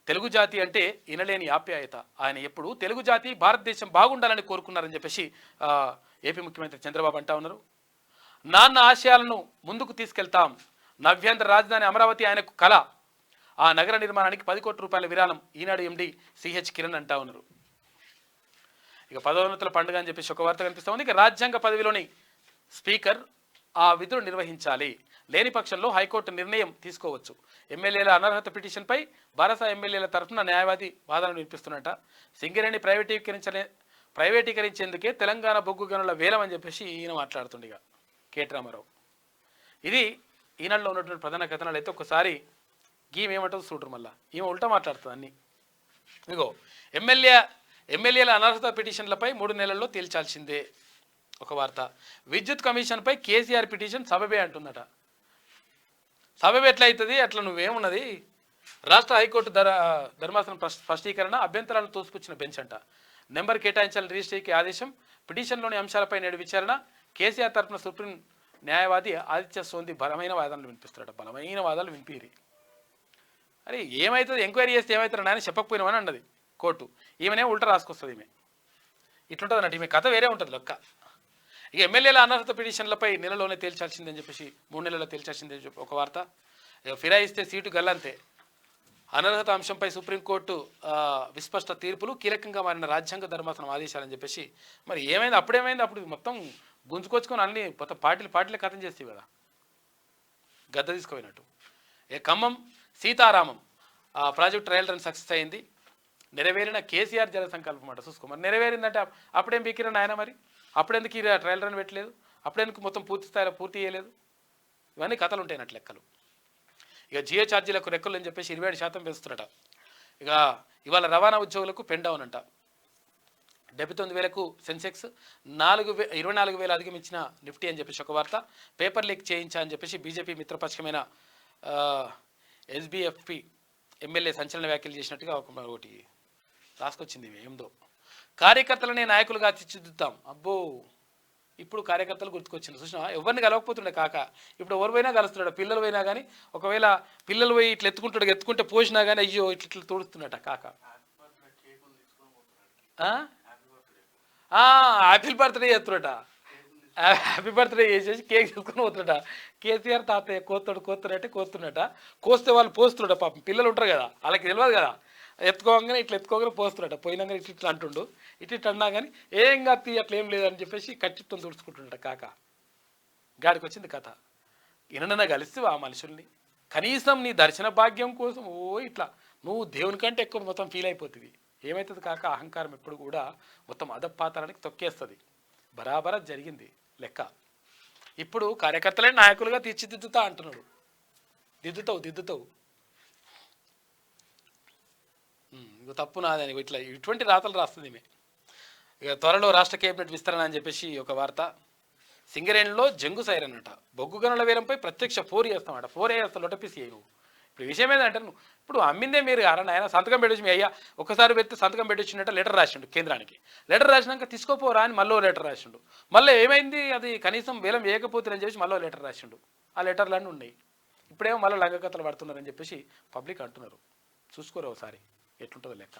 తెలుగు జాతి అంటే ఇనలేని ఆప్యాయత. ఆయన ఎప్పుడు తెలుగు జాతి, భారతదేశం బాగుండాలని కోరుకున్నారని చెప్పేసి ఏపీ ముఖ్యమంత్రి చంద్రబాబు అంటా ఉన్నారు. నాన్న ఆశయాలను ముందుకు తీసుకెళ్తాం. నవ్యాంధ్ర రాజధాని అమరావతి ఆయనకు కళ. ఆ నగర నిర్మాణానికి 10 కోట్ల రూపాయల విరాళం. ఈనాడు ఎండి సిహెచ్ కిరణ్ అంటా ఉన్నారు. ఇక పదోన్నతుల పండుగ అని చెప్పేసి ఒక వార్త కనిపిస్తూ ఉంది. ఇక రాజ్యాంగ పదవిలోని స్పీకర్ ఆ విధులు నిర్వహించాలి. లేని పక్షంలో హైకోర్టు నిర్ణయం తీసుకోవచ్చు. ఎమ్మెల్యేల అనర్హత పిటిషన్పై భారత ఎమ్మెల్యేల తరఫున న్యాయవాది వాదనలు వినిపిస్తున్నట. సింగరేణి ప్రైవేటీకరించేందుకే తెలంగాణ బొగ్గు గనుల వేలం అని చెప్పేసి ఈయన మాట్లాడుతుండగా కేటీ రామారావు. ఇది ఈనాడులో ఉన్నటువంటి ప్రధాన కథనాలు. అయితే ఒకసారి ఈమెమంటుంది చూడరు, మళ్ళీ ఈమె ఉల్టా మాట్లాడుతుంది అన్ని. ఇగో ఎమ్మెల్యేల అనర్హత పిటిషన్లపై 3 నెలల్లో తేల్చాల్సిందే ఒక వార్త. విద్యుత్ కమిషన్పై కేసీఆర్ పిటిషన్ సబబే అంటుందట. సబబే ఎట్లా అవుతుంది? అట్లా నువ్వేమున్నది? రాష్ట్ర హైకోర్టు ధర్మాసనం స్పష్టీకరణ, అభ్యంతరాలను తోసిపుచ్చిన బెంచ్ అంట. నెంబర్ కేటాయించాలని రిజిస్ట్రీకి ఆదేశం. పిటిషన్లోని అంశాలపై నేడు విచారణ. కేసీఆర్ తరఫున సుప్రీం న్యాయవాది ఆదిత్య సోంది బలమైన వాదనలు వినిపిస్తారట. బలమైన వాదాలు వినిపిరి. అరే ఏమవుతుంది, ఎంక్వైరీ చేస్తే ఏమవుతారు నాయన చెప్పకపోయినామని అన్నది కోర్టు. ఈమెనే ఉల్టా రాసుకొస్తుంది. ఈమె ఇట్లుంటుంది అన్నట్టు. ఈమె కథ వేరే ఉంటుంది లెక్క. ఇక ఎమ్మెల్యేల అనర్హత పిటిషన్లపై నెలలోనే తేల్చాల్సిందని చెప్పేసి 3 నెలల్లో తేల్చాల్సిందని చెప్పి ఒక వార్త. ఇక ఫిరాయిస్తే సీటు గల్లంతే. అనర్హత అంశంపై సుప్రీంకోర్టు విస్పష్ట తీర్పులు, కీలకంగా మారిన రాజ్యాంగ ధర్మాసనం ఆదేశాలని చెప్పేసి మరి ఏమైంది, అప్పుడేమైంది, అప్పుడు మొత్తం గుంజుకొచ్చుకొని అన్ని మొత్తం పార్టీలే కథం చేస్తాయి కదా, గద్ద తీసుకుపోయినట్టు. Khammam Sitaramam project trial run success అయింది. నెరవేరిన కేసీఆర్ జన సంకల్పం మాట చూసుకో. మరి నెరవేరిందంటే అప్పుడేం పీకిరని ఆయన, మరి అప్పుడెందుకు ఈ ట్రయల్ రన్ పెట్టలేదు, అప్పుడెందుకు మొత్తం పూర్తి స్థాయిలో పూర్తి చేయలేదు? ఇవన్నీ కథలు ఉంటాయినట్లు లెక్కలు. ఇక జియో ఛార్జీలకు రెక్కలు అని చెప్పేసి 27% పెంచుతున్నట. ఇక ఇవాళ రవాణా ఉద్యోగులకు పెన్ డౌన్ అంట. 79,000కు సెన్సెక్స్, 24,000 అధిగమించిన నిఫ్టీ అని చెప్పేసి ఒక వార్త. పేపర్ లీక్ చేయించా అని చెప్పేసి బీజేపీ మిత్రపక్షమైన ఎస్బీఎఫ్పి ఎమ్మెల్యే సంచలన వ్యాఖ్యలు చేసినట్టుగా ఒకటి రాసుకొచ్చింది. ఏందో కార్యకర్తలనే నాయకులుగా తీర్చిదిద్దాం. అబ్బో, ఇప్పుడు కార్యకర్తలు గుర్తుకొచ్చింది. చూసినా ఎవరిని కలవకపోతుండే కాక, ఇప్పుడు ఎవరు పోయినా కలుస్తున్నాడు. పిల్లలు పోయినా కానీ, ఒకవేళ పిల్లలు పోయి ఇట్లా ఎత్తుకుంటే పోసినా కానీ అయ్యో ఇట్లా తోడుస్తున్నట కాక. హ్యాపీ బర్త్డే చేస్తున్నట. హ్యాపీ బర్త్డే చేసేసి కేక్ తీసుకొని పోతున్నట. కేసీఆర్ తాతయ్య కోస్తున్నట. కోస్తే వాళ్ళు పోస్తున్నట. పాపం పిల్లలు ఉంటారు కదా, వాళ్ళకి తెలియదు కదా, ఎత్తుకోగానే ఎత్తుకోగానే పోస్తున్నట. పోయినాక ఇట్లా అంటుండు, ఇట్లా అన్నా కానీ ఏం కాదు అట్లా ఏం లేదని చెప్పేసి కచ్చిత్వం తుడుచుకుంటున్నట కాక. గాడికి వచ్చింది కథ. ఇనన్నా కలిస్తే ఆ మనుషుల్ని కనీసం నీ దర్శన భాగ్యం కోసం ఇట్లా నువ్వు దేవుని కంటే ఎక్కువ మొత్తం ఫీల్ అయిపోతుంది. ఏమవుతుంది కాక, అహంకారం ఎప్పుడు కూడా మొత్తం అధపాతానికి తొక్కేస్తుంది. బరాబరా జరిగింది లెక్క. ఇప్పుడు కార్యకర్తలే నాయకులుగా తీర్చిదిద్దుతా అంటున్నాడు. దిద్దుతావు ఇక తప్పు నాదని ఇటువంటి రాతలు రాస్తుంది ఈమె. ఇక త్వరలో రాష్ట్ర కేబినెట్ విస్తరణ అని చెప్పేసి ఒక వార్త. సింగరేణిలో జంగు సైరన్ అంట. బొగ్గు గనుల వేలంపై ప్రత్యక్ష 4 చేస్తామట. 4 వేస్తావు లొటపిసి నువ్వు. ఇప్పుడు విషయం ఏంటంటే, నువ్వు ఇప్పుడు అమ్మిందే మీరు కారణ ఆయన సంతకం పెట్టొచ్చి మీ అయ్యా ఒకసారి పెడితే సంతకం పెట్టొచ్చినట్టు లెటర్ రాసిండు కేంద్రానికి. లెటర్ రాసినాక తీసుకోపోరా అని మళ్ళీ లెటర్ రాసిండు. మళ్ళీ ఏమైంది, అది కనీసం వేలం వేయకపోతుందని చెప్పేసి మళ్ళీ లెటర్ రాసిండు. ఆ లెటర్లన్నీ ఉన్నాయి. ఇప్పుడేమో మళ్ళీ లంగకథలు పడుతున్నారని చెప్పేసి పబ్లిక్ అంటున్నారు. చూసుకోరు ఒకసారి ఎట్లుంటుందో లెక్క.